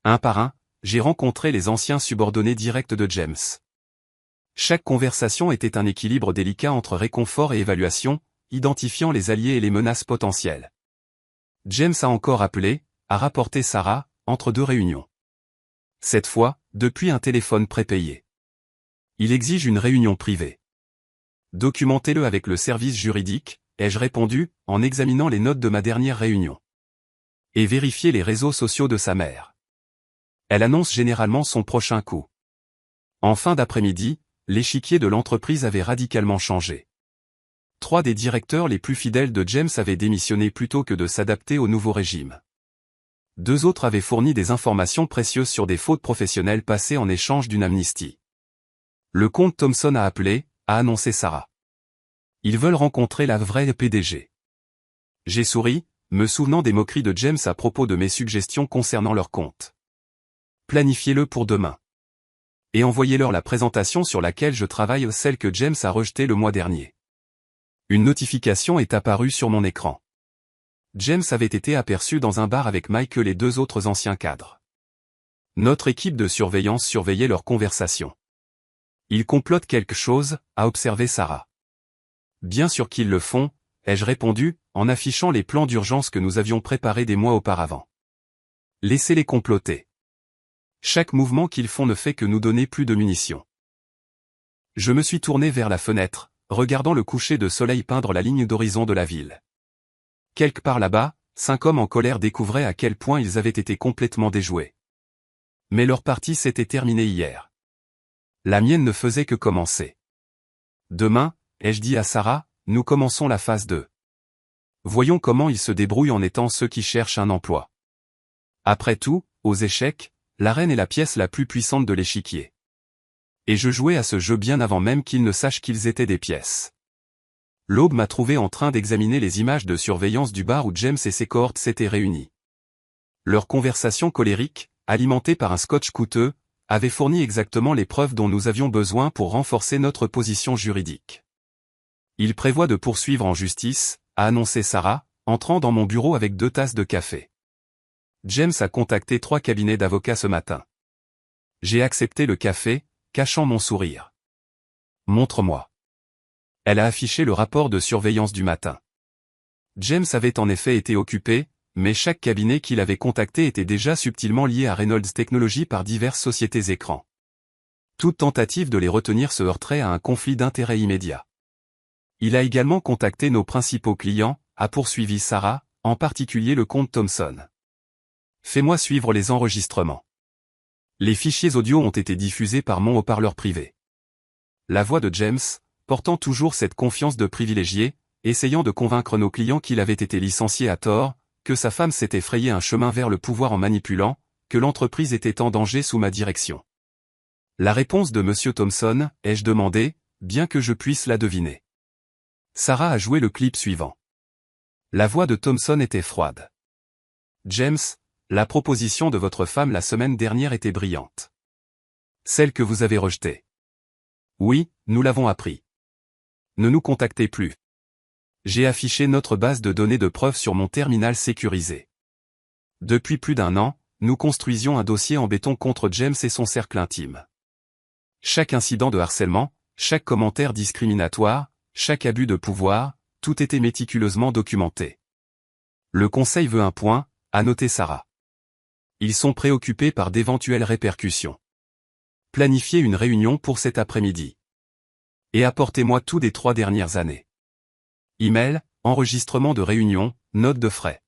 Un par un, j'ai rencontré les anciens subordonnés directs de James. Chaque conversation était un équilibre délicat entre réconfort et évaluation, identifiant les alliés et les menaces potentielles. James a encore appelé, a rapporté Sarah, entre 2 réunions. Cette fois, depuis un téléphone prépayé. Il exige une réunion privée. Documentez-le avec le service juridique, ai-je répondu, en examinant les notes de ma dernière réunion. Et vérifiez les réseaux sociaux de sa mère. Elle annonce généralement son prochain coup. En fin d'après-midi, l'échiquier de l'entreprise avait radicalement changé. 3 des directeurs les plus fidèles de James avaient démissionné plutôt que de s'adapter au nouveau régime. 2 autres avaient fourni des informations précieuses sur des fautes professionnelles passées en échange d'une amnistie. Le comte Thompson a appelé, a annoncé Sarah. Ils veulent rencontrer la vraie PDG. J'ai souri, me souvenant des moqueries de James à propos de mes suggestions concernant leur compte. Planifiez-le pour demain. Et envoyez-leur la présentation sur laquelle je travaille, celle que James a rejetée le mois dernier. Une notification est apparue sur mon écran. James avait été aperçu dans un bar avec Michael et 2 autres anciens cadres. Notre équipe de surveillance surveillait leur conversation. Ils complotent quelque chose, a observé Sarah. Bien sûr qu'ils le font, ai-je répondu, en affichant les plans d'urgence que nous avions préparés des mois auparavant. Laissez-les comploter. Chaque mouvement qu'ils font ne fait que nous donner plus de munitions. Je me suis tourné vers la fenêtre, regardant le coucher de soleil peindre la ligne d'horizon de la ville. Quelque part là-bas, 5 hommes en colère découvraient à quel point ils avaient été complètement déjoués. Mais leur partie s'était terminée hier. La mienne ne faisait que commencer. Demain, ai-je dit à Sarah, nous commençons la phase 2. Voyons comment ils se débrouillent en étant ceux qui cherchent un emploi. Après tout, aux échecs, la reine est la pièce la plus puissante de l'échiquier. Et je jouais à ce jeu bien avant même qu'ils ne sachent qu'ils étaient des pièces. L'aube m'a trouvé en train d'examiner les images de surveillance du bar où James et ses cohortes s'étaient réunis. Leur conversation colérique, alimentée par un scotch coûteux, avait fourni exactement les preuves dont nous avions besoin pour renforcer notre position juridique. Il prévoit de poursuivre en justice, a annoncé Sarah, entrant dans mon bureau avec 2 tasses de café. James a contacté 3 cabinets d'avocats ce matin. J'ai accepté le café, cachant mon sourire. Montre-moi. Elle a affiché le rapport de surveillance du matin. James avait en effet été occupé, mais chaque cabinet qu'il avait contacté était déjà subtilement lié à Reynolds Technologies par diverses sociétés écrans. Toute tentative de les retenir se heurterait à un conflit d'intérêts immédiat. Il a également contacté nos principaux clients, a poursuivi Sarah, en particulier le comte Thompson. Fais-moi suivre les enregistrements. Les fichiers audio ont été diffusés par mon haut-parleur privé. La voix de James, portant toujours cette confiance de privilégié, essayant de convaincre nos clients qu'il avait été licencié à tort, que sa femme s'était frayé un chemin vers le pouvoir en manipulant, que l'entreprise était en danger sous ma direction. La réponse de M. Thompson, ai-je demandé, bien que je puisse la deviner. Sarah a joué le clip suivant. La voix de Thompson était froide. James, la proposition de votre femme la semaine dernière était brillante. Celle que vous avez rejetée. Oui, nous l'avons appris. Ne nous contactez plus. J'ai affiché notre base de données de preuves sur mon terminal sécurisé. Depuis plus d'un an, nous construisions un dossier en béton contre James et son cercle intime. Chaque incident de harcèlement, chaque commentaire discriminatoire, chaque abus de pouvoir, tout était méticuleusement documenté. Le conseil veut un point, a noté Sarah. Ils sont préoccupés par d'éventuelles répercussions. Planifiez une réunion pour cet après-midi. Et apportez-moi tout des 3 dernières années. Email, enregistrement de réunion, note de frais.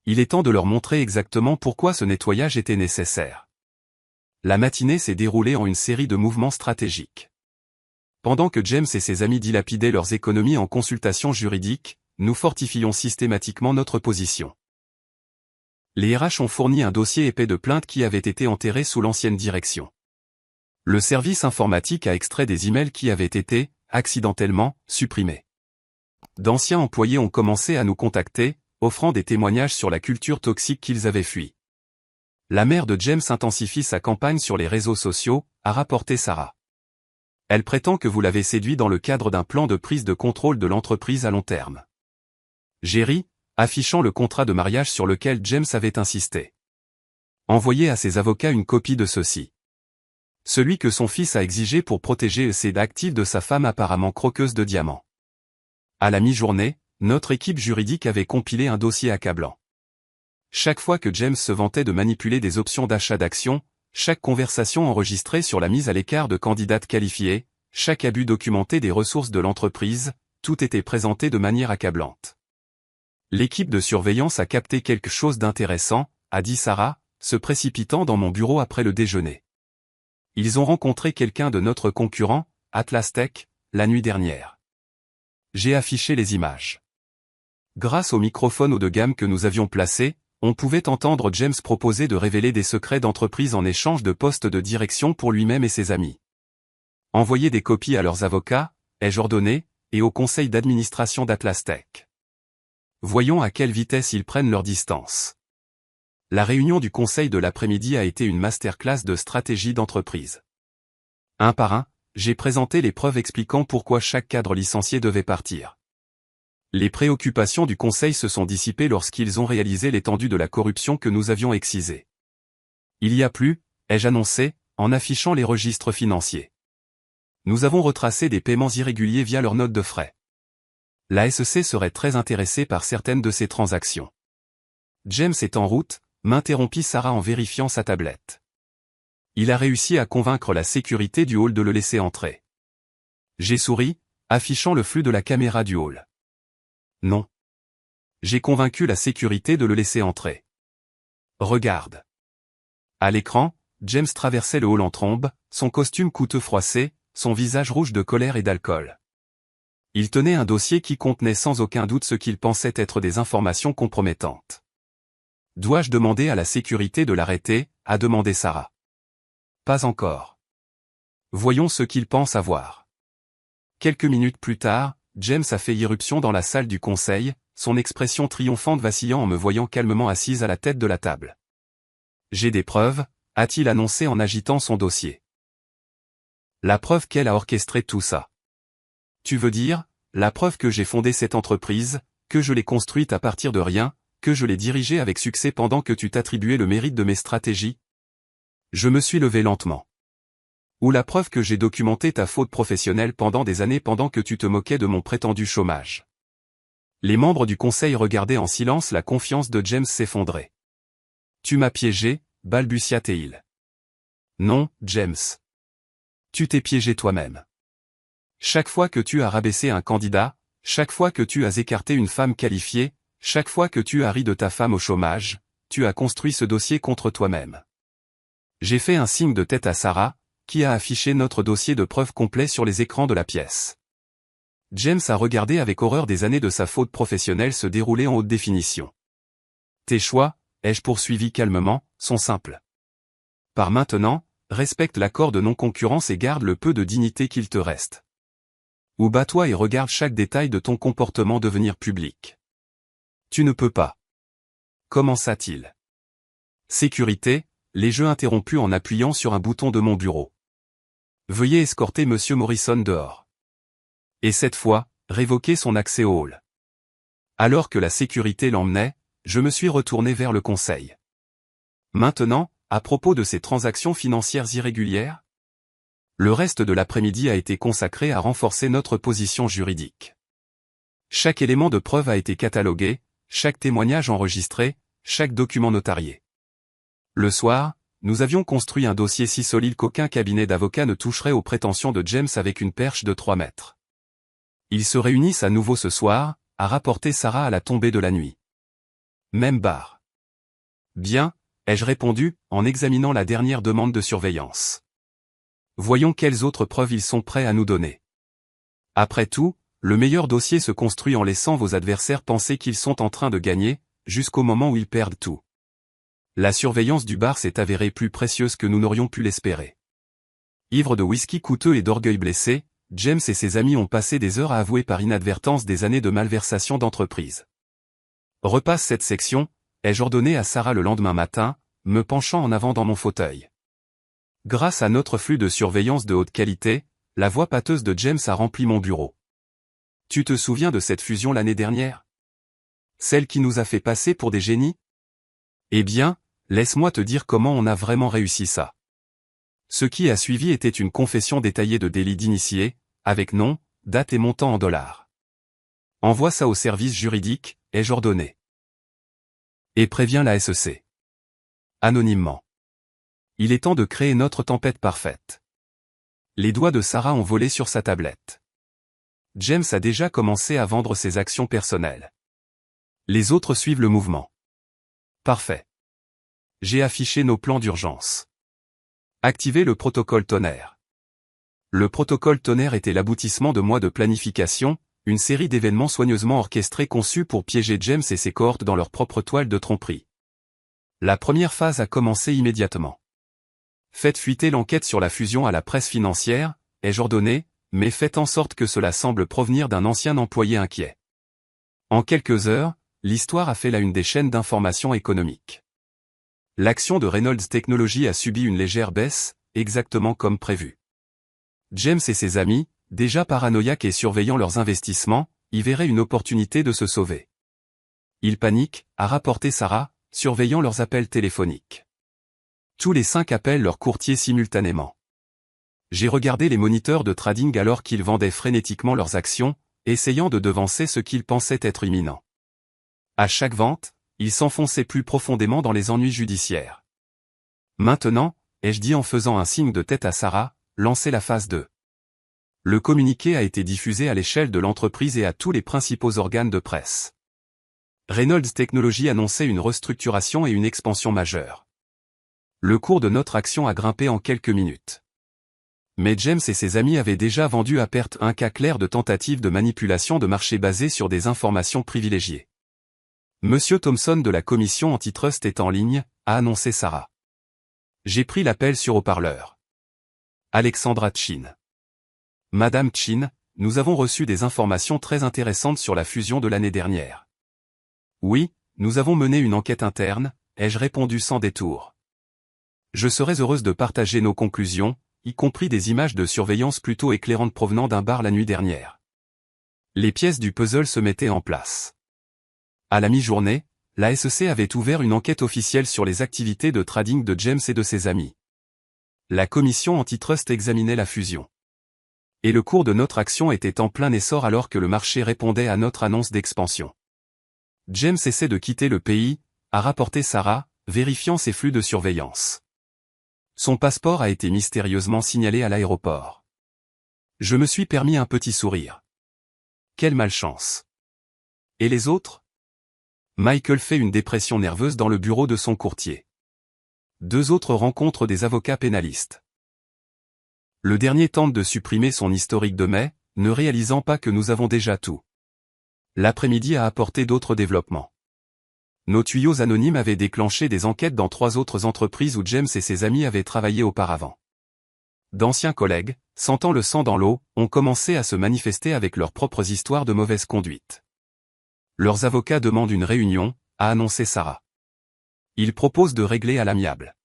Il est temps de leur montrer exactement pourquoi ce nettoyage était nécessaire. La matinée s'est déroulée en une série de mouvements stratégiques. Pendant que James et ses amis dilapidaient leurs économies en consultation juridique, nous fortifions systématiquement notre position. Les RH ont fourni un dossier épais de plaintes qui avaient été enterrées sous l'ancienne direction. Le service informatique a extrait des emails qui avaient été, accidentellement, supprimés. D'anciens employés ont commencé à nous contacter, offrant des témoignages sur la culture toxique qu'ils avaient fui. La mère de James intensifie sa campagne sur les réseaux sociaux, a rapporté Sarah. Elle prétend que vous l'avez séduit dans le cadre d'un plan de prise de contrôle de l'entreprise à long terme. J'ai ri, affichant le contrat de mariage sur lequel James avait insisté. Envoyez à ses avocats une copie de ceci. Celui que son fils a exigé pour protéger ses actifs de sa femme apparemment croqueuse de diamants. À la mi-journée, notre équipe juridique avait compilé un dossier accablant. Chaque fois que James se vantait de manipuler des options d'achat d'actions, chaque conversation enregistrée sur la mise à l'écart de candidates qualifiées, chaque abus documenté des ressources de l'entreprise, tout était présenté de manière accablante. L'équipe de surveillance a capté quelque chose d'intéressant, a dit Sarah, se précipitant dans mon bureau après le déjeuner. Ils ont rencontré quelqu'un de notre concurrent, Atlas Tech, la nuit dernière. J'ai affiché les images. Grâce au microphone haut de gamme que nous avions placé, on pouvait entendre James proposer de révéler des secrets d'entreprise en échange de postes de direction pour lui-même et ses amis. Envoyer des copies à leurs avocats, ai-je ordonné, et au conseil d'administration d'Atlas Tech. Voyons à quelle vitesse ils prennent leur distance. La réunion du conseil de l'après-midi a été une masterclass de stratégie d'entreprise. Un par un, j'ai présenté les preuves expliquant pourquoi chaque cadre licencié devait partir. Les préoccupations du conseil se sont dissipées lorsqu'ils ont réalisé l'étendue de la corruption que nous avions excisée. Il y a plus, ai-je annoncé, en affichant les registres financiers. Nous avons retracé des paiements irréguliers via leurs notes de frais. La SEC serait très intéressée par certaines de ces transactions. James est en route, m'interrompit Sarah en vérifiant sa tablette. Il a réussi à convaincre la sécurité du hall de le laisser entrer. J'ai souri, affichant le flux de la caméra du hall. Non. J'ai convaincu la sécurité de le laisser entrer. Regarde. À l'écran, James traversait le hall en trombe, son costume coûteux froissé, son visage rouge de colère et d'alcool. Il tenait un dossier qui contenait sans aucun doute ce qu'il pensait être des informations compromettantes. Dois-je demander à la sécurité de l'arrêter, a demandé Sarah. Pas encore. Voyons ce qu'il pense avoir. Quelques minutes plus tard, James a fait irruption dans la salle du conseil, son expression triomphante vacillant en me voyant calmement assise à la tête de la table. J'ai des preuves, a-t-il annoncé en agitant son dossier. La preuve qu'elle a orchestré tout ça. Tu veux dire, la preuve que j'ai fondé cette entreprise, que je l'ai construite à partir de rien, que je l'ai dirigée avec succès pendant que tu t'attribuais le mérite de mes stratégies? Je me suis levé lentement. Ou la preuve que j'ai documenté ta faute professionnelle pendant des années pendant que tu te moquais de mon prétendu chômage. Les membres du conseil regardaient en silence la confiance de James s'effondrer. Tu m'as piégé, balbutia-t-il. Non, James. Tu t'es piégé toi-même. Chaque fois que tu as rabaissé un candidat, chaque fois que tu as écarté une femme qualifiée, chaque fois que tu as ri de ta femme au chômage, tu as construit ce dossier contre toi-même. J'ai fait un signe de tête à Sarah, qui a affiché notre dossier de preuves complet sur les écrans de la pièce. James a regardé avec horreur des années de sa faute professionnelle se dérouler en haute définition. Tes choix, ai-je poursuivi calmement, sont simples. Par maintenant, respecte l'accord de non-concurrence et garde le peu de dignité qu'il te reste. Ou bats-toi et regarde chaque détail de ton comportement devenir public. Tu ne peux pas. Commença-t-il. Sécurité, les jeux interrompus en appuyant sur un bouton de mon bureau. Veuillez escorter Monsieur Morrison dehors. Et cette fois, révoquer son accès au hall. Alors que la sécurité l'emmenait, je me suis retourné vers le conseil. Maintenant, à propos de ces transactions financières irrégulières, le reste de l'après-midi a été consacré à renforcer notre position juridique. Chaque élément de preuve a été catalogué, chaque témoignage enregistré, chaque document notarié. Le soir, nous avions construit un dossier si solide qu'aucun cabinet d'avocats ne toucherait aux prétentions de James avec une perche de 3 mètres. Ils se réunissent à nouveau ce soir, a rapporté Sarah à la tombée de la nuit. Même bar. Bien, ai-je répondu, en examinant la dernière demande de surveillance. Voyons quelles autres preuves ils sont prêts à nous donner. Après tout, le meilleur dossier se construit en laissant vos adversaires penser qu'ils sont en train de gagner, jusqu'au moment où ils perdent tout. La surveillance du bar s'est avérée plus précieuse que nous n'aurions pu l'espérer. Ivres de whisky coûteux et d'orgueil blessé, James et ses amis ont passé des heures à avouer par inadvertance des années de malversation d'entreprise. Repasse cette section, ai-je ordonné à Sarah le lendemain matin, me penchant en avant dans mon fauteuil. Grâce à notre flux de surveillance de haute qualité, la voix pâteuse de James a rempli mon bureau. Tu te souviens de cette fusion l'année dernière? Celle qui nous a fait passer pour des génies? Eh bien, laisse-moi te dire comment on a vraiment réussi ça. Ce qui a suivi était une confession détaillée de délit d'initié, avec nom, date et montant en dollars. Envoie ça au service juridique, ai-je ordonné. Et préviens la SEC. Anonymement. Il est temps de créer notre tempête parfaite. Les doigts de Sarah ont volé sur sa tablette. James a déjà commencé à vendre ses actions personnelles. Les autres suivent le mouvement. Parfait. J'ai affiché nos plans d'urgence. Activez le protocole tonnerre. Le protocole tonnerre était l'aboutissement de mois de planification, une série d'événements soigneusement orchestrés conçus pour piéger James et ses cohortes dans leur propre toile de tromperie. La première phase a commencé immédiatement. Faites fuiter l'enquête sur la fusion à la presse financière, ai-je ordonné, mais faites en sorte que cela semble provenir d'un ancien employé inquiet. En quelques heures, l'histoire a fait la une des chaînes d'information économique. L'action de Reynolds Technologies a subi une légère baisse, exactement comme prévu. James et ses amis, déjà paranoïaques et surveillant leurs investissements, y verraient une opportunité de se sauver. Ils paniquent, a rapporté Sarah, surveillant leurs appels téléphoniques. Tous les 5 appellent leur courtier simultanément. J'ai regardé les moniteurs de trading alors qu'ils vendaient frénétiquement leurs actions, essayant de devancer ce qu'ils pensaient être imminent. À chaque vente, ils s'enfonçaient plus profondément dans les ennuis judiciaires. Maintenant, ai-je dit en faisant un signe de tête à Sarah, lancez la phase 2. Le communiqué a été diffusé à l'échelle de l'entreprise et à tous les principaux organes de presse. Reynolds Technologies annonçait une restructuration et une expansion majeure. Le cours de notre action a grimpé en quelques minutes. Mais James et ses amis avaient déjà vendu à perte un cas clair de tentative de manipulation de marché basée sur des informations privilégiées. Monsieur Thompson de la commission antitrust est en ligne, a annoncé Sarah. J'ai pris l'appel sur haut-parleur. Alexandra Chin. Madame Chin, nous avons reçu des informations très intéressantes sur la fusion de l'année dernière. Oui, nous avons mené une enquête interne, ai-je répondu sans détour. Je serais heureuse de partager nos conclusions, y compris des images de surveillance plutôt éclairantes provenant d'un bar la nuit dernière. Les pièces du puzzle se mettaient en place. À la mi-journée, la SEC avait ouvert une enquête officielle sur les activités de trading de James et de ses amis. La commission antitrust examinait la fusion. Et le cours de notre action était en plein essor alors que le marché répondait à notre annonce d'expansion. James essaie de quitter le pays, a rapporté Sarah, vérifiant ses flux de surveillance. Son passeport a été mystérieusement signalé à l'aéroport. Je me suis permis un petit sourire. Quelle malchance. Et les autres? Michael fait une dépression nerveuse dans le bureau de son courtier. 2 autres rencontrent des avocats pénalistes. Le dernier tente de supprimer son historique de mai, ne réalisant pas que nous avons déjà tout. L'après-midi a apporté d'autres développements. Nos tuyaux anonymes avaient déclenché des enquêtes dans 3 autres entreprises où James et ses amis avaient travaillé auparavant. D'anciens collègues, sentant le sang dans l'eau, ont commencé à se manifester avec leurs propres histoires de mauvaise conduite. Leurs avocats demandent une réunion, a annoncé Sarah. Ils proposent de régler à l'amiable.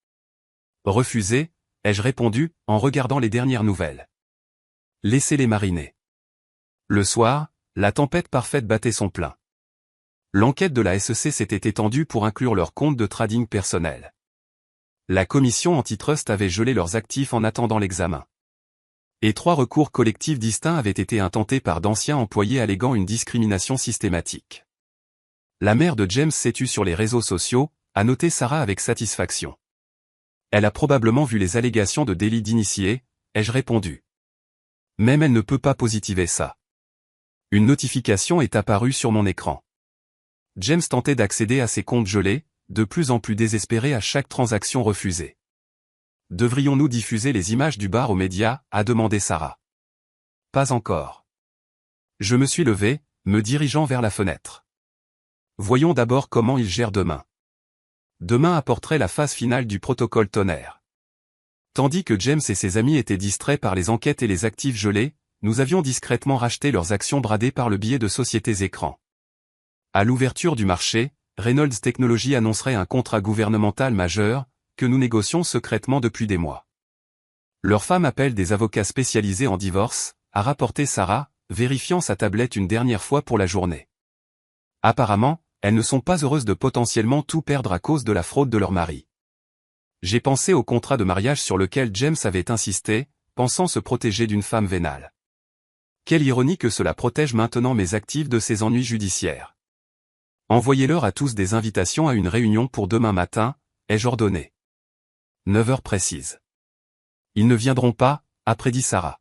Refusé, ai-je répondu, en regardant les dernières nouvelles. Laissez-les mariner. Le soir, la tempête parfaite battait son plein. L'enquête de la SEC s'était étendue pour inclure leurs comptes de trading personnels. La commission antitrust avait gelé leurs actifs en attendant l'examen. Et 3 recours collectifs distincts avaient été intentés par d'anciens employés alléguant une discrimination systématique. La mère de James s'est tue sur les réseaux sociaux, a noté Sarah avec satisfaction. Elle a probablement vu les allégations de délit d'initié, ai-je répondu. Même elle ne peut pas positiver ça. Une notification est apparue sur mon écran. James tentait d'accéder à ses comptes gelés, de plus en plus désespéré à chaque transaction refusée. Devrions-nous diffuser les images du bar aux médias, a demandé Sarah. Pas encore. Je me suis levé, me dirigeant vers la fenêtre. Voyons d'abord comment il gère demain. Demain apporterait la phase finale du protocole tonnerre. Tandis que James et ses amis étaient distraits par les enquêtes et les actifs gelés, nous avions discrètement racheté leurs actions bradées par le biais de sociétés écrans. À l'ouverture du marché, Reynolds Technologies annoncerait un contrat gouvernemental majeur, que nous négocions secrètement depuis des mois. Leur femme appelle des avocats spécialisés en divorce, a rapporté Sarah, vérifiant sa tablette une dernière fois pour la journée. Apparemment, elles ne sont pas heureuses de potentiellement tout perdre à cause de la fraude de leur mari. J'ai pensé au contrat de mariage sur lequel James avait insisté, pensant se protéger d'une femme vénale. Quelle ironie que cela protège maintenant mes actifs de ces ennuis judiciaires. Envoyez-leur à tous des invitations à une réunion pour demain matin, ai-je ordonné. 9 heures précises. Ils ne viendront pas, a prédit Sarah.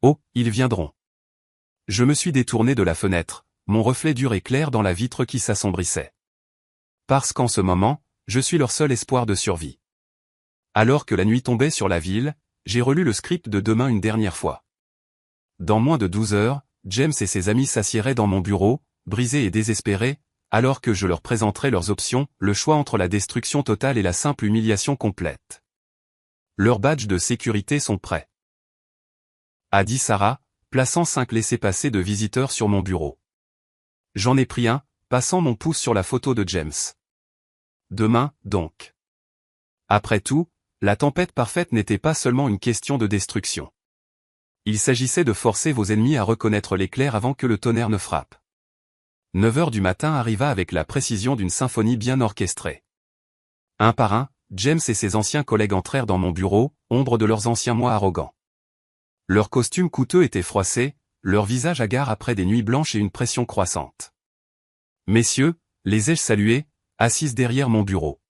Oh, ils viendront. Je me suis détourné de la fenêtre, mon reflet dur et clair dans la vitre qui s'assombrissait. Parce qu'en ce moment, je suis leur seul espoir de survie. Alors que la nuit tombait sur la ville, j'ai relu le script de demain une dernière fois. Dans moins de 12 heures, James et ses amis s'assiéraient dans mon bureau, brisés et désespérés, alors que je leur présenterai leurs options, le choix entre la destruction totale et la simple humiliation complète. Leurs badges de sécurité sont prêts. A dit Sarah, plaçant 5 laissez-passer de visiteurs sur mon bureau. J'en ai pris un, passant mon pouce sur la photo de James. Demain, donc. Après tout, la tempête parfaite n'était pas seulement une question de destruction. Il s'agissait de forcer vos ennemis à reconnaître l'éclair avant que le tonnerre ne frappe. 9 heures du matin arriva avec la précision d'une symphonie bien orchestrée. Un par un, James et ses anciens collègues entrèrent dans mon bureau, ombre de leurs anciens mois arrogants. Leurs costumes coûteux étaient froissés, leurs visages hagards après des nuits blanches et une pression croissante. Messieurs, les ai-je salués, assises derrière mon bureau.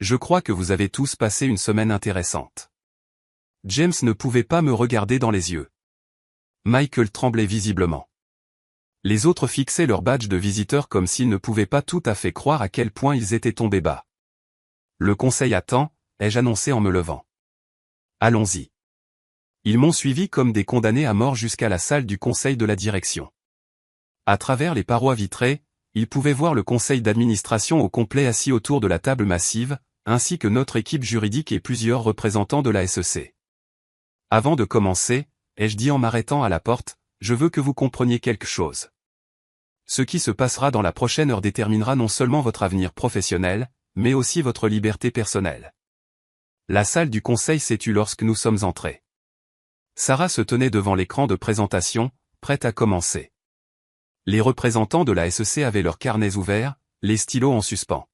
Je crois que vous avez tous passé une semaine intéressante. James ne pouvait pas me regarder dans les yeux. Michael tremblait visiblement. Les autres fixaient leur badge de visiteur comme s'ils ne pouvaient pas tout à fait croire à quel point ils étaient tombés bas. Le conseil attend, ai-je annoncé en me levant. Allons-y. Ils m'ont suivi comme des condamnés à mort jusqu'à la salle du conseil de la direction. À travers les parois vitrées, ils pouvaient voir le conseil d'administration au complet assis autour de la table massive, ainsi que notre équipe juridique et plusieurs représentants de la SEC. Avant de commencer, ai-je dit en m'arrêtant à la porte, je veux que vous compreniez quelque chose. Ce qui se passera dans la prochaine heure déterminera non seulement votre avenir professionnel, mais aussi votre liberté personnelle. La salle du conseil s'est tue lorsque nous sommes entrés. Sarah se tenait devant l'écran de présentation, prête à commencer. Les représentants de la SEC avaient leurs carnets ouverts, les stylos en suspens.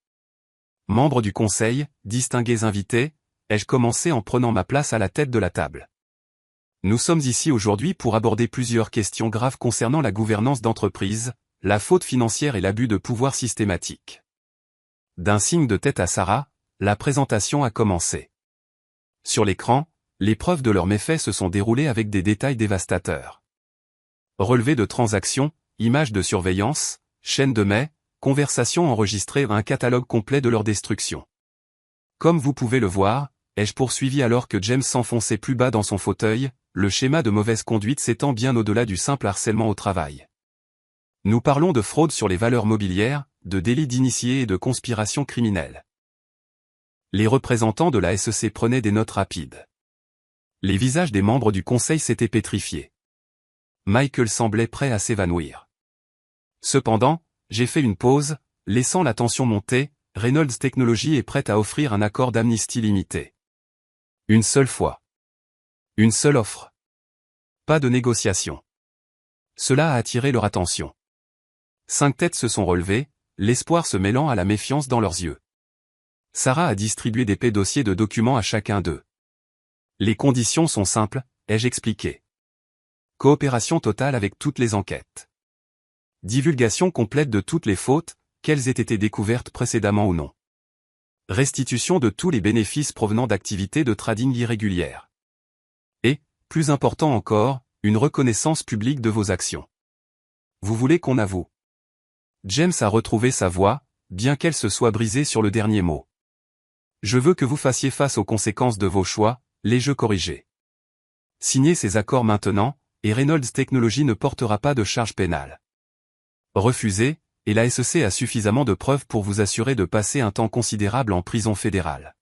Membres du conseil, distingués invités, ai-je commencé en prenant ma place à la tête de la table. Nous sommes ici aujourd'hui pour aborder plusieurs questions graves concernant la gouvernance d'entreprise, la faute financière et l'abus de pouvoir systématique. D'un signe de tête à Sarah, la présentation a commencé. Sur l'écran, les preuves de leurs méfaits se sont déroulées avec des détails dévastateurs. Relevés de transactions, images de surveillance, chaînes de mai, conversations enregistrées, un catalogue complet de leur destruction. Comme vous pouvez le voir, ai-je poursuivi alors que James s'enfonçait plus bas dans son fauteuil, le schéma de mauvaise conduite s'étend bien au-delà du simple harcèlement au travail. Nous parlons de fraude sur les valeurs mobilières, de délits d'initiés et de conspiration criminelle. Les représentants de la SEC prenaient des notes rapides. Les visages des membres du conseil s'étaient pétrifiés. Michael semblait prêt à s'évanouir. Cependant, j'ai fait une pause, laissant la tension monter. Reynolds Technologies est prête à offrir un accord d'amnistie limité. Une seule fois. Une seule offre. Pas de négociation. Cela a attiré leur attention. 5 têtes se sont relevées, l'espoir se mêlant à la méfiance dans leurs yeux. Sarah a distribué d'épais dossiers de documents à chacun d'eux. Les conditions sont simples, ai-je expliqué. Coopération totale avec toutes les enquêtes. Divulgation complète de toutes les fautes, qu'elles aient été découvertes précédemment ou non. Restitution de tous les bénéfices provenant d'activités de trading irrégulières. Et, plus important encore, une reconnaissance publique de vos actions. Vous voulez qu'on avoue? James a retrouvé sa voix, bien qu'elle se soit brisée sur le dernier mot. Je veux que vous fassiez face aux conséquences de vos choix, les jeux corrigés. Signez ces accords maintenant, et Reynolds Technologies ne portera pas de charge pénale. Refusez, et la SEC a suffisamment de preuves pour vous assurer de passer un temps considérable en prison fédérale.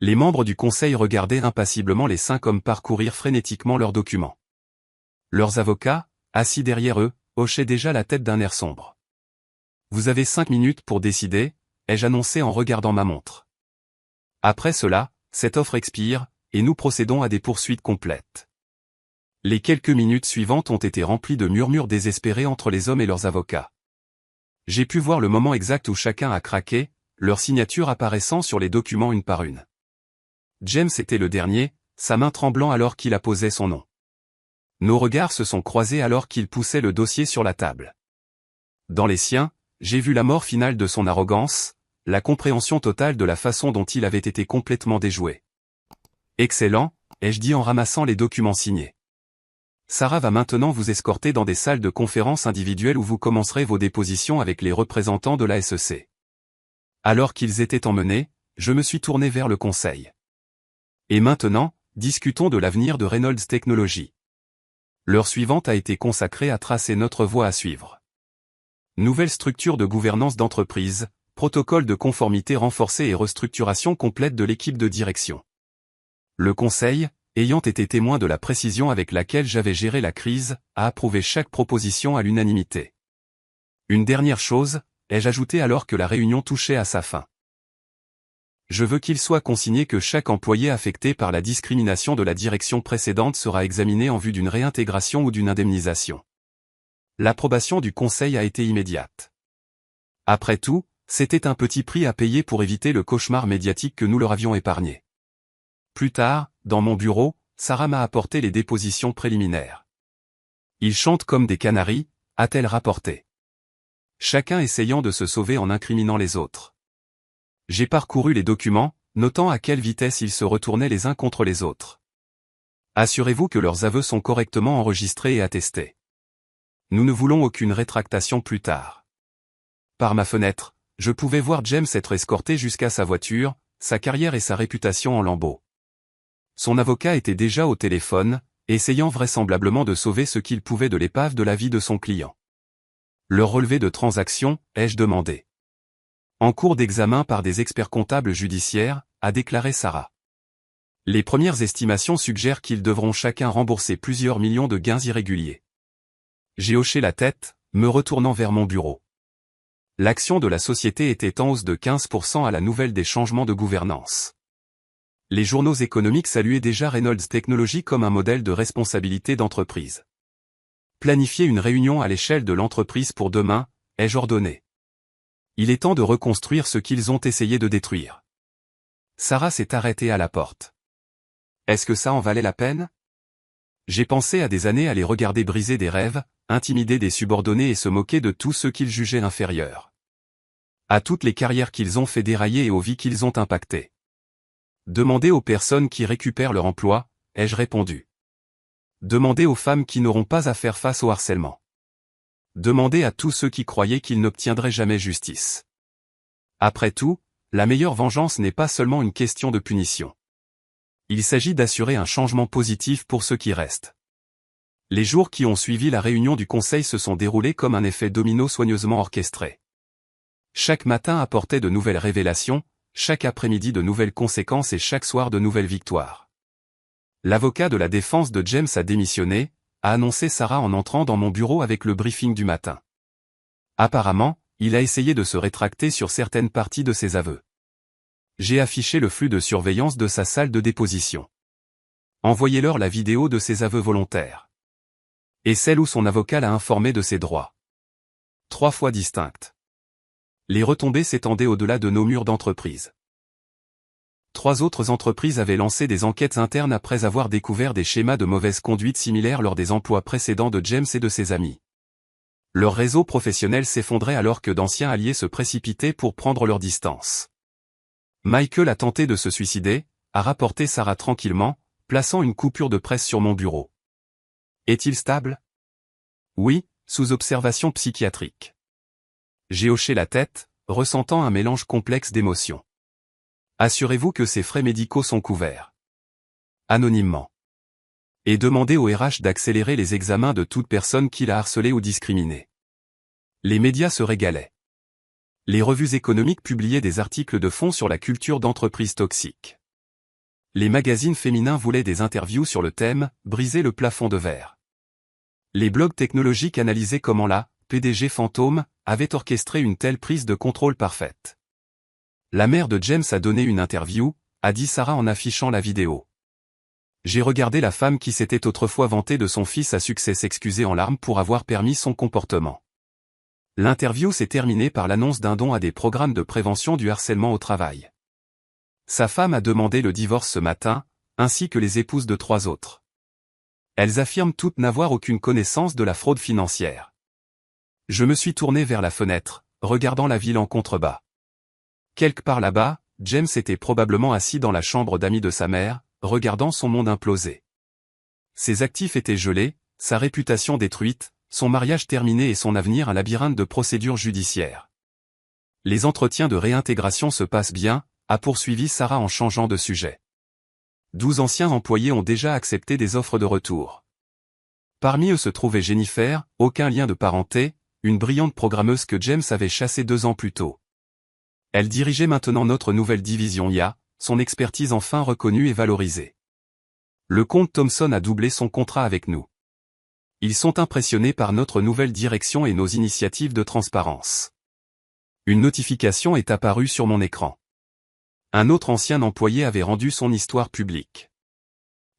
Les membres du conseil regardaient impassiblement les 5 hommes parcourir frénétiquement leurs documents. Leurs avocats, assis derrière eux, hochaient déjà la tête d'un air sombre. Vous avez 5 minutes pour décider, ai-je annoncé en regardant ma montre. Après cela, cette offre expire, et nous procédons à des poursuites complètes. Les quelques minutes suivantes ont été remplies de murmures désespérés entre les hommes et leurs avocats. J'ai pu voir le moment exact où chacun a craqué, leur signature apparaissant sur les documents une par une. James était le dernier, sa main tremblant alors qu'il apposait son nom. Nos regards se sont croisés alors qu'il poussait le dossier sur la table. Dans les siens, j'ai vu la mort finale de son arrogance, la compréhension totale de la façon dont il avait été complètement déjoué. Excellent, ai-je dit en ramassant les documents signés. Sarah va maintenant vous escorter dans des salles de conférence individuelles où vous commencerez vos dépositions avec les représentants de la SEC. Alors qu'ils étaient emmenés, je me suis tourné vers le conseil. Et maintenant, discutons de l'avenir de Reynolds Technologies. L'heure suivante a été consacrée à tracer notre voie à suivre. Nouvelle structure de gouvernance d'entreprise, protocole de conformité renforcé et restructuration complète de l'équipe de direction. Le conseil, ayant été témoin de la précision avec laquelle j'avais géré la crise, a approuvé chaque proposition à l'unanimité. Une dernière chose, ai-je ajouté alors que la réunion touchait à sa fin. Je veux qu'il soit consigné que chaque employé affecté par la discrimination de la direction précédente sera examiné en vue d'une réintégration ou d'une indemnisation. L'approbation du conseil a été immédiate. Après tout, c'était un petit prix à payer pour éviter le cauchemar médiatique que nous leur avions épargné. Plus tard, dans mon bureau, Sarah m'a apporté les dépositions préliminaires. Ils chantent comme des canaris, a-t-elle rapporté. Chacun essayant de se sauver en incriminant les autres. J'ai parcouru les documents, notant à quelle vitesse ils se retournaient les uns contre les autres. Assurez-vous que leurs aveux sont correctement enregistrés et attestés. Nous ne voulons aucune rétractation plus tard. Par ma fenêtre, je pouvais voir James être escorté jusqu'à sa voiture, sa carrière et sa réputation en lambeaux. Son avocat était déjà au téléphone, essayant vraisemblablement de sauver ce qu'il pouvait de l'épave de la vie de son client. Le relevé de transaction, ai-je demandé. En cours d'examen par des experts comptables judiciaires, a déclaré Sarah. Les premières estimations suggèrent qu'ils devront chacun rembourser plusieurs millions de gains irréguliers. J'ai hoché la tête, me retournant vers mon bureau. L'action de la société était en hausse de 15% à la nouvelle des changements de gouvernance. Les journaux économiques saluaient déjà Reynolds Technologies comme un modèle de responsabilité d'entreprise. Planifier une réunion à l'échelle de l'entreprise pour demain, ai-je ordonné. Il est temps de reconstruire ce qu'ils ont essayé de détruire. Sarah s'est arrêtée à la porte. Est-ce que ça en valait la peine? J'ai pensé à des années à les regarder briser des rêves, intimider des subordonnés et se moquer de tous ceux qu'ils jugeaient inférieurs. À toutes les carrières qu'ils ont fait dérailler et aux vies qu'ils ont impactées. Demandez aux personnes qui récupèrent leur emploi, ai-je répondu. Demandez aux femmes qui n'auront pas à faire face au harcèlement. Demandez à tous ceux qui croyaient qu'ils n'obtiendraient jamais justice. Après tout, la meilleure vengeance n'est pas seulement une question de punition. Il s'agit d'assurer un changement positif pour ceux qui restent. Les jours qui ont suivi la réunion du conseil se sont déroulés comme un effet domino soigneusement orchestré. Chaque matin apportait de nouvelles révélations, chaque après-midi de nouvelles conséquences et chaque soir de nouvelles victoires. L'avocat de la défense de James a démissionné, a annoncé Sarah en entrant dans mon bureau avec le briefing du matin. Apparemment, il a essayé de se rétracter sur certaines parties de ses aveux. J'ai affiché le flux de surveillance de sa salle de déposition. Envoyez-leur la vidéo de ses aveux volontaires. Et celle où son avocat l'a informé de ses droits. 3 fois distinctes. Les retombées s'étendaient au-delà de nos murs d'entreprise. 3 autres entreprises avaient lancé des enquêtes internes après avoir découvert des schémas de mauvaise conduite similaires lors des emplois précédents de James et de ses amis. Leur réseau professionnel s'effondrait alors que d'anciens alliés se précipitaient pour prendre leur distance. Michael a tenté de se suicider, a rapporté Sarah tranquillement, plaçant une coupure de presse sur mon bureau. Est-il stable? Oui, sous observation psychiatrique. J'ai hoché la tête, ressentant un mélange complexe d'émotions. Assurez-vous que ses frais médicaux sont couverts. Anonymement. Et demandez au RH d'accélérer les examens de toute personne qui l'a harcelé ou discriminé. Les médias se régalaient. Les revues économiques publiaient des articles de fond sur la culture d'entreprise toxique. Les magazines féminins voulaient des interviews sur le thème « Briser le plafond de verre ». Les blogs technologiques analysaient comment la PDG fantôme avait orchestré une telle prise de contrôle parfaite. La mère de James a donné une interview, a dit Sarah en affichant la vidéo. J'ai regardé la femme qui s'était autrefois vantée de son fils à succès s'excuser en larmes pour avoir permis son comportement. L'interview s'est terminée par l'annonce d'un don à des programmes de prévention du harcèlement au travail. Sa femme a demandé le divorce ce matin, ainsi que les épouses de 3 autres. Elles affirment toutes n'avoir aucune connaissance de la fraude financière. Je me suis tourné vers la fenêtre, regardant la ville en contrebas. Quelque part là-bas, James était probablement assis dans la chambre d'amis de sa mère, regardant son monde imploser. Ses actifs étaient gelés, sa réputation détruite, son mariage terminé et son avenir un labyrinthe de procédures judiciaires. Les entretiens de réintégration se passent bien, a poursuivi Sarah en changeant de sujet. 12 anciens employés ont déjà accepté des offres de retour. Parmi eux se trouvait Jennifer, aucun lien de parenté, une brillante programmeuse que James avait chassée 2 ans plus tôt. Elle dirigeait maintenant notre nouvelle division IA, son expertise enfin reconnue et valorisée. Le comte Thompson a doublé son contrat avec nous. Ils sont impressionnés par notre nouvelle direction et nos initiatives de transparence. Une notification est apparue sur mon écran. Un autre ancien employé avait rendu son histoire publique.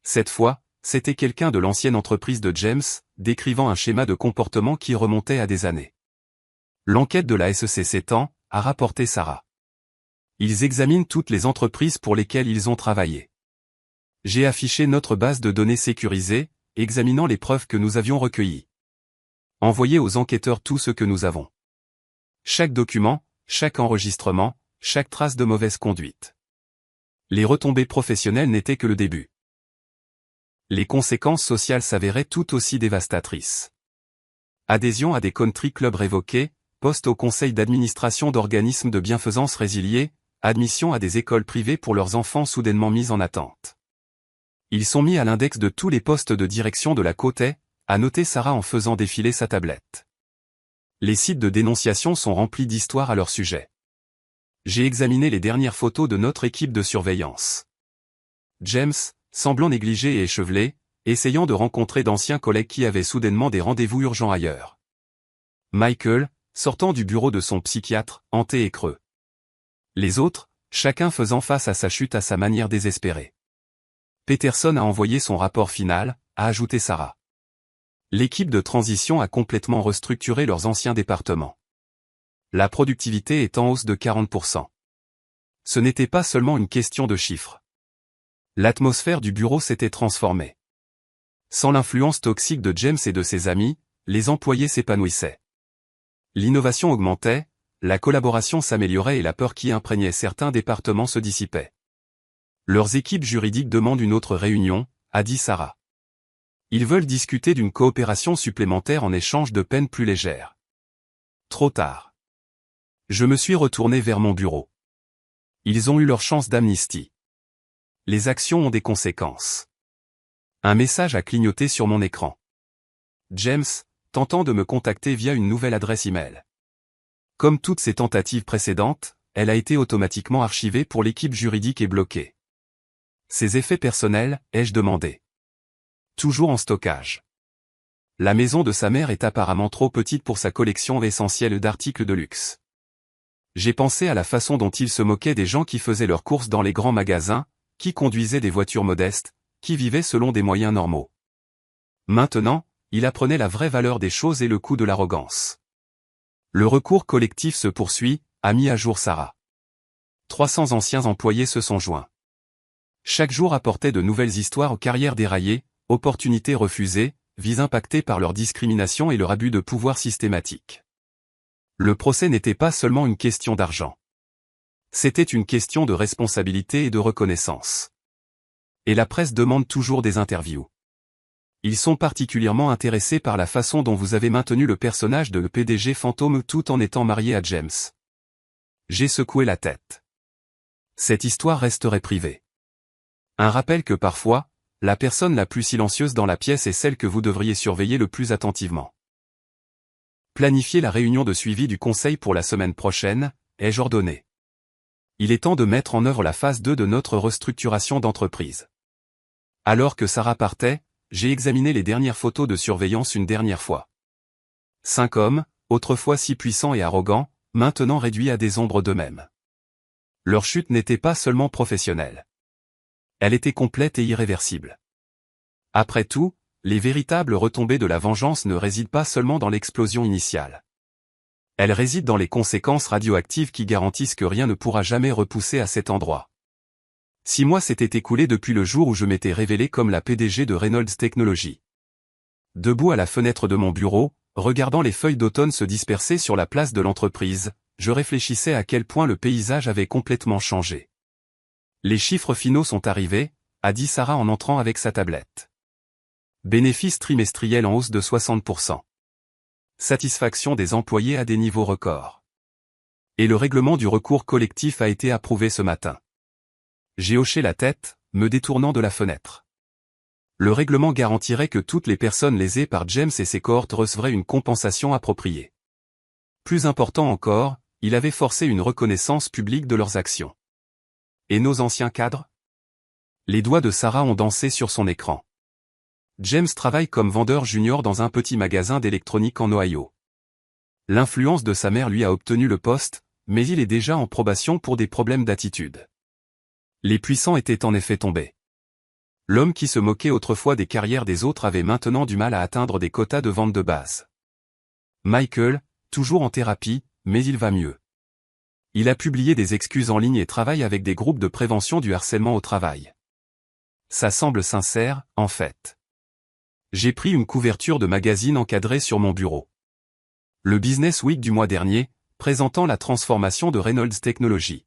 Cette fois, c'était quelqu'un de l'ancienne entreprise de James, décrivant un schéma de comportement qui remontait à des années. L'enquête de la SEC s'étend, a rapporté Sarah. Ils examinent toutes les entreprises pour lesquelles ils ont travaillé. J'ai affiché notre base de données sécurisée, examinant les preuves que nous avions recueillies. Envoyez aux enquêteurs tout ce que nous avons. Chaque document, chaque enregistrement, chaque trace de mauvaise conduite. Les retombées professionnelles n'étaient que le début. Les conséquences sociales s'avéraient tout aussi dévastatrices. Adhésion à des country clubs révoqués, poste au conseil d'administration d'organismes de bienfaisance résiliés, admission à des écoles privées pour leurs enfants soudainement mis en attente. Ils sont mis à l'index de tous les postes de direction de la côte est, a noté Sarah en faisant défiler sa tablette. Les sites de dénonciation sont remplis d'histoires à leur sujet. J'ai examiné les dernières photos de notre équipe de surveillance. James, semblant négligé et échevelé, essayant de rencontrer d'anciens collègues qui avaient soudainement des rendez-vous urgents ailleurs. Michael, sortant du bureau de son psychiatre, hanté et creux. Les autres, chacun faisant face à sa chute à sa manière désespérée. Peterson a envoyé son rapport final, a ajouté Sarah. L'équipe de transition a complètement restructuré leurs anciens départements. La productivité est en hausse de 40%. Ce n'était pas seulement une question de chiffres. L'atmosphère du bureau s'était transformée. Sans l'influence toxique de James et de ses amis, les employés s'épanouissaient. L'innovation augmentait, la collaboration s'améliorait et la peur qui imprégnait certains départements se dissipait. Leurs équipes juridiques demandent une autre réunion, a dit Sarah. Ils veulent discuter d'une coopération supplémentaire en échange de peines plus légères. Trop tard. Je me suis retourné vers mon bureau. Ils ont eu leur chance d'amnistie. Les actions ont des conséquences. Un message a clignoté sur mon écran. James, tentant de me contacter via une nouvelle adresse email. Comme toutes ses tentatives précédentes, elle a été automatiquement archivée pour l'équipe juridique et bloquée. Ses effets personnels, ai-je demandé. Toujours en stockage. La maison de sa mère est apparemment trop petite pour sa collection essentielle d'articles de luxe. J'ai pensé à la façon dont il se moquait des gens qui faisaient leurs courses dans les grands magasins, qui conduisaient des voitures modestes, qui vivaient selon des moyens normaux. Maintenant, il apprenait la vraie valeur des choses et le coût de l'arrogance. Le recours collectif se poursuit, a mis à jour Sarah. 300 anciens employés se sont joints. Chaque jour apportait de nouvelles histoires aux carrières déraillées, opportunités refusées, vies impactées par leur discrimination et leur abus de pouvoir systématique. Le procès n'était pas seulement une question d'argent. C'était une question de responsabilité et de reconnaissance. Et la presse demande toujours des interviews. Ils sont particulièrement intéressés par la façon dont vous avez maintenu le personnage de le PDG fantôme tout en étant marié à James. J'ai secoué la tête. Cette histoire resterait privée. Un rappel que parfois, la personne la plus silencieuse dans la pièce est celle que vous devriez surveiller le plus attentivement. Planifier la réunion de suivi du conseil pour la semaine prochaine, ai-je ordonné. Il est temps de mettre en œuvre la phase 2 de notre restructuration d'entreprise. Alors que Sarah partait, j'ai examiné les dernières photos de surveillance une dernière fois. 5 hommes, autrefois si puissants et arrogants, maintenant réduits à des ombres d'eux-mêmes. Leur chute n'était pas seulement professionnelle. Elle était complète et irréversible. Après tout, les véritables retombées de la vengeance ne résident pas seulement dans l'explosion initiale. Elles résident dans les conséquences radioactives qui garantissent que rien ne pourra jamais repousser à cet endroit. 6 mois s'étaient écoulés depuis le jour où je m'étais révélé comme la PDG de Reynolds Technologies. Debout à la fenêtre de mon bureau, regardant les feuilles d'automne se disperser sur la place de l'entreprise, je réfléchissais à quel point le paysage avait complètement changé. Les chiffres finaux sont arrivés, a dit Sarah en entrant avec sa tablette. Bénéfices trimestriels en hausse de 60%. Satisfaction des employés à des niveaux records. Et le règlement du recours collectif a été approuvé ce matin. J'ai hoché la tête, me détournant de la fenêtre. Le règlement garantirait que toutes les personnes lésées par James et ses cohortes recevraient une compensation appropriée. Plus important encore, il avait forcé une reconnaissance publique de leurs actions. Et nos anciens cadres? Les doigts de Sarah ont dansé sur son écran. James travaille comme vendeur junior dans un petit magasin d'électronique en Ohio. L'influence de sa mère lui a obtenu le poste, mais il est déjà en probation pour des problèmes d'attitude. Les puissants étaient en effet tombés. L'homme qui se moquait autrefois des carrières des autres avait maintenant du mal à atteindre des quotas de vente de base. Michael, toujours en thérapie, mais il va mieux. Il a publié des excuses en ligne et travaille avec des groupes de prévention du harcèlement au travail. Ça semble sincère, en fait. J'ai pris une couverture de magazine encadrée sur mon bureau. Le Business Week du mois dernier, présentant la transformation de Reynolds Technologies.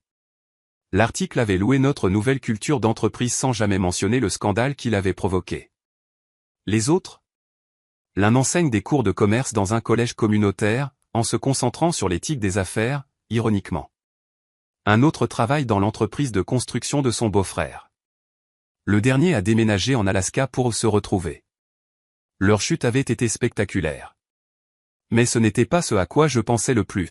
L'article avait loué notre nouvelle culture d'entreprise sans jamais mentionner le scandale qu'il avait provoqué. Les autres? L'un enseigne des cours de commerce dans un collège communautaire, en se concentrant sur l'éthique des affaires, ironiquement. Un autre travaille dans l'entreprise de construction de son beau-frère. Le dernier a déménagé en Alaska pour se retrouver. Leur chute avait été spectaculaire. Mais ce n'était pas ce à quoi je pensais le plus.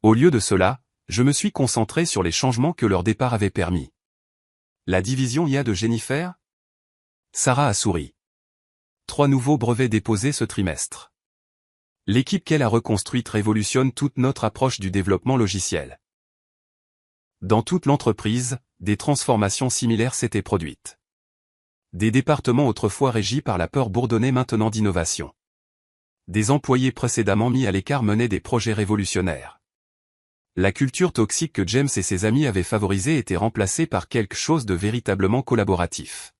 Au lieu de cela, je me suis concentré sur les changements que leur départ avait permis. La division IA de Jennifer? Sarah a souri. 3 nouveaux brevets déposés ce trimestre. L'équipe qu'elle a reconstruite révolutionne toute notre approche du développement logiciel. Dans toute l'entreprise, des transformations similaires s'étaient produites. Des départements autrefois régis par la peur bourdonnaient maintenant d'innovation. Des employés précédemment mis à l'écart menaient des projets révolutionnaires. La culture toxique que James et ses amis avaient favorisée était remplacée par quelque chose de véritablement collaboratif.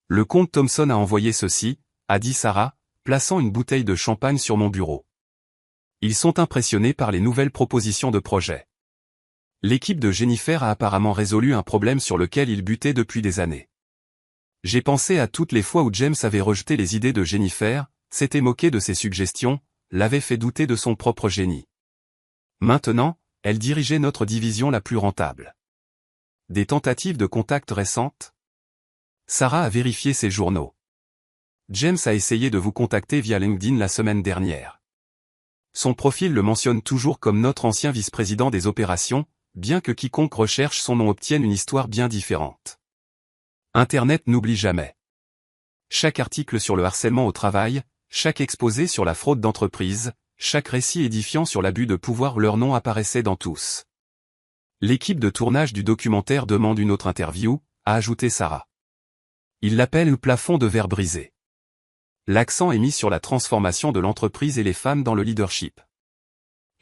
Le comte Thompson a envoyé ceci, a dit Sarah, plaçant une bouteille de champagne sur mon bureau. Ils sont impressionnés par les nouvelles propositions de projet. L'équipe de Jennifer a apparemment résolu un problème sur lequel ils butaient depuis des années. J'ai pensé à toutes les fois où James avait rejeté les idées de Jennifer, s'était moqué de ses suggestions, l'avait fait douter de son propre génie. Maintenant, elle dirigeait notre division la plus rentable. Des tentatives de contact récentes? Sarah a vérifié ses journaux. James a essayé de vous contacter via LinkedIn la semaine dernière. Son profil le mentionne toujours comme notre ancien vice-président des opérations, bien que quiconque recherche son nom obtienne une histoire bien différente. Internet n'oublie jamais. Chaque article sur le harcèlement au travail, chaque exposé sur la fraude d'entreprise, chaque récit édifiant sur l'abus de pouvoir, leur nom apparaissait dans tous. L'équipe de tournage du documentaire demande une autre interview, a ajouté Sarah. Il l'appelle le plafond de verre brisé. L'accent est mis sur la transformation de l'entreprise et les femmes dans le leadership.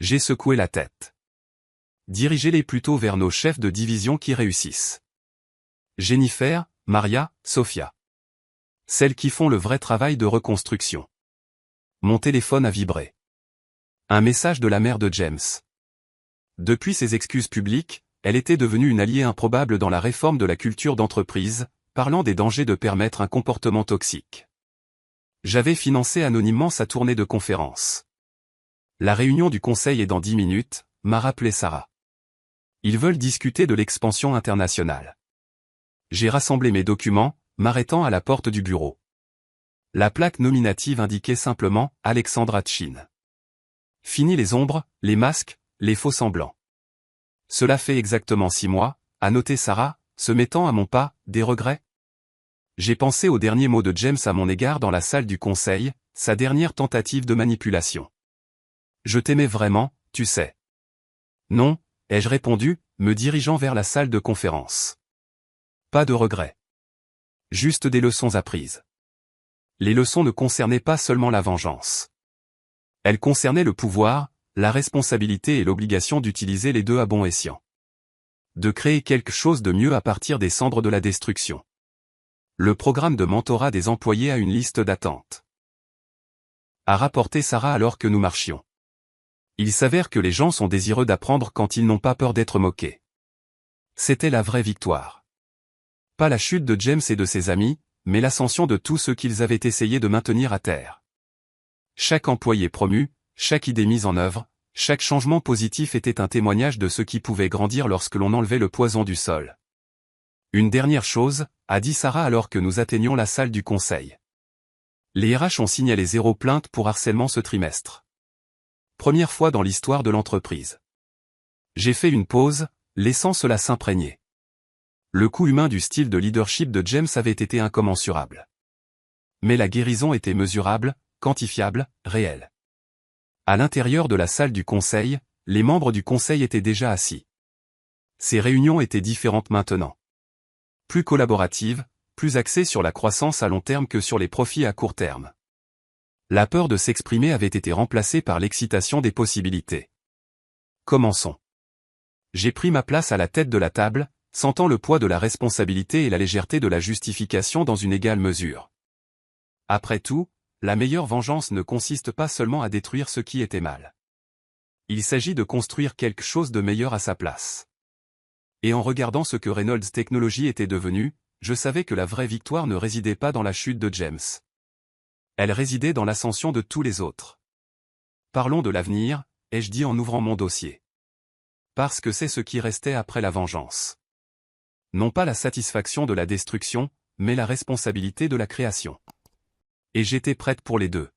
J'ai secoué la tête. Dirigez-les plutôt vers nos chefs de division qui réussissent. Jennifer, Maria, Sophia. Celles qui font le vrai travail de reconstruction. Mon téléphone a vibré. Un message de la mère de James. Depuis ses excuses publiques, elle était devenue une alliée improbable dans la réforme de la culture d'entreprise, parlant des dangers de permettre un comportement toxique. J'avais financé anonymement sa tournée de conférences. La réunion du conseil est dans 10 minutes, m'a rappelé Sarah. Ils veulent discuter de l'expansion internationale. J'ai rassemblé mes documents, m'arrêtant à la porte du bureau. La plaque nominative indiquait simplement « Alexandra Chin ». Fini les ombres, les masques, les faux semblants. Cela fait exactement 6 mois, a noté Sarah, se mettant à mon pas, des regrets. J'ai pensé aux derniers mots de James à mon égard dans la salle du conseil, sa dernière tentative de manipulation. Je t'aimais vraiment, tu sais. Non, ai-je répondu, me dirigeant vers la salle de conférence. Pas de regrets. Juste des leçons apprises. Les leçons ne concernaient pas seulement la vengeance. Elles concernaient le pouvoir, la responsabilité et l'obligation d'utiliser les deux à bon escient. De créer quelque chose de mieux à partir des cendres de la destruction. Le programme de mentorat des employés a une liste d'attente. A rapporté Sarah alors que nous marchions. Il s'avère que les gens sont désireux d'apprendre quand ils n'ont pas peur d'être moqués. C'était la vraie victoire. Pas la chute de James et de ses amis, mais l'ascension de tous ceux qu'ils avaient essayé de maintenir à terre. Chaque employé promu, chaque idée mise en œuvre, chaque changement positif était un témoignage de ce qui pouvait grandir lorsque l'on enlevait le poison du sol. Une dernière chose, a dit Sarah alors que nous atteignions la salle du conseil. Les RH ont signalé 0 plainte pour harcèlement ce trimestre. Première fois dans l'histoire de l'entreprise. J'ai fait une pause, laissant cela s'imprégner. Le coût humain du style de leadership de James avait été incommensurable. Mais la guérison était mesurable, quantifiable, réelle. À l'intérieur de la salle du conseil, les membres du conseil étaient déjà assis. Ces réunions étaient différentes maintenant. Plus collaboratives, plus axées sur la croissance à long terme que sur les profits à court terme. La peur de s'exprimer avait été remplacée par l'excitation des possibilités. Commençons. J'ai pris ma place à la tête de la table, sentant le poids de la responsabilité et la légèreté de la justification dans une égale mesure. Après tout, la meilleure vengeance ne consiste pas seulement à détruire ce qui était mal. Il s'agit de construire quelque chose de meilleur à sa place. Et en regardant ce que Reynolds Technologies était devenu, je savais que la vraie victoire ne résidait pas dans la chute de James. Elle résidait dans l'ascension de tous les autres. Parlons de l'avenir, ai-je dit en ouvrant mon dossier. Parce que c'est ce qui restait après la vengeance. Non pas la satisfaction de la destruction, mais la responsabilité de la création. Et j'étais prête pour les deux.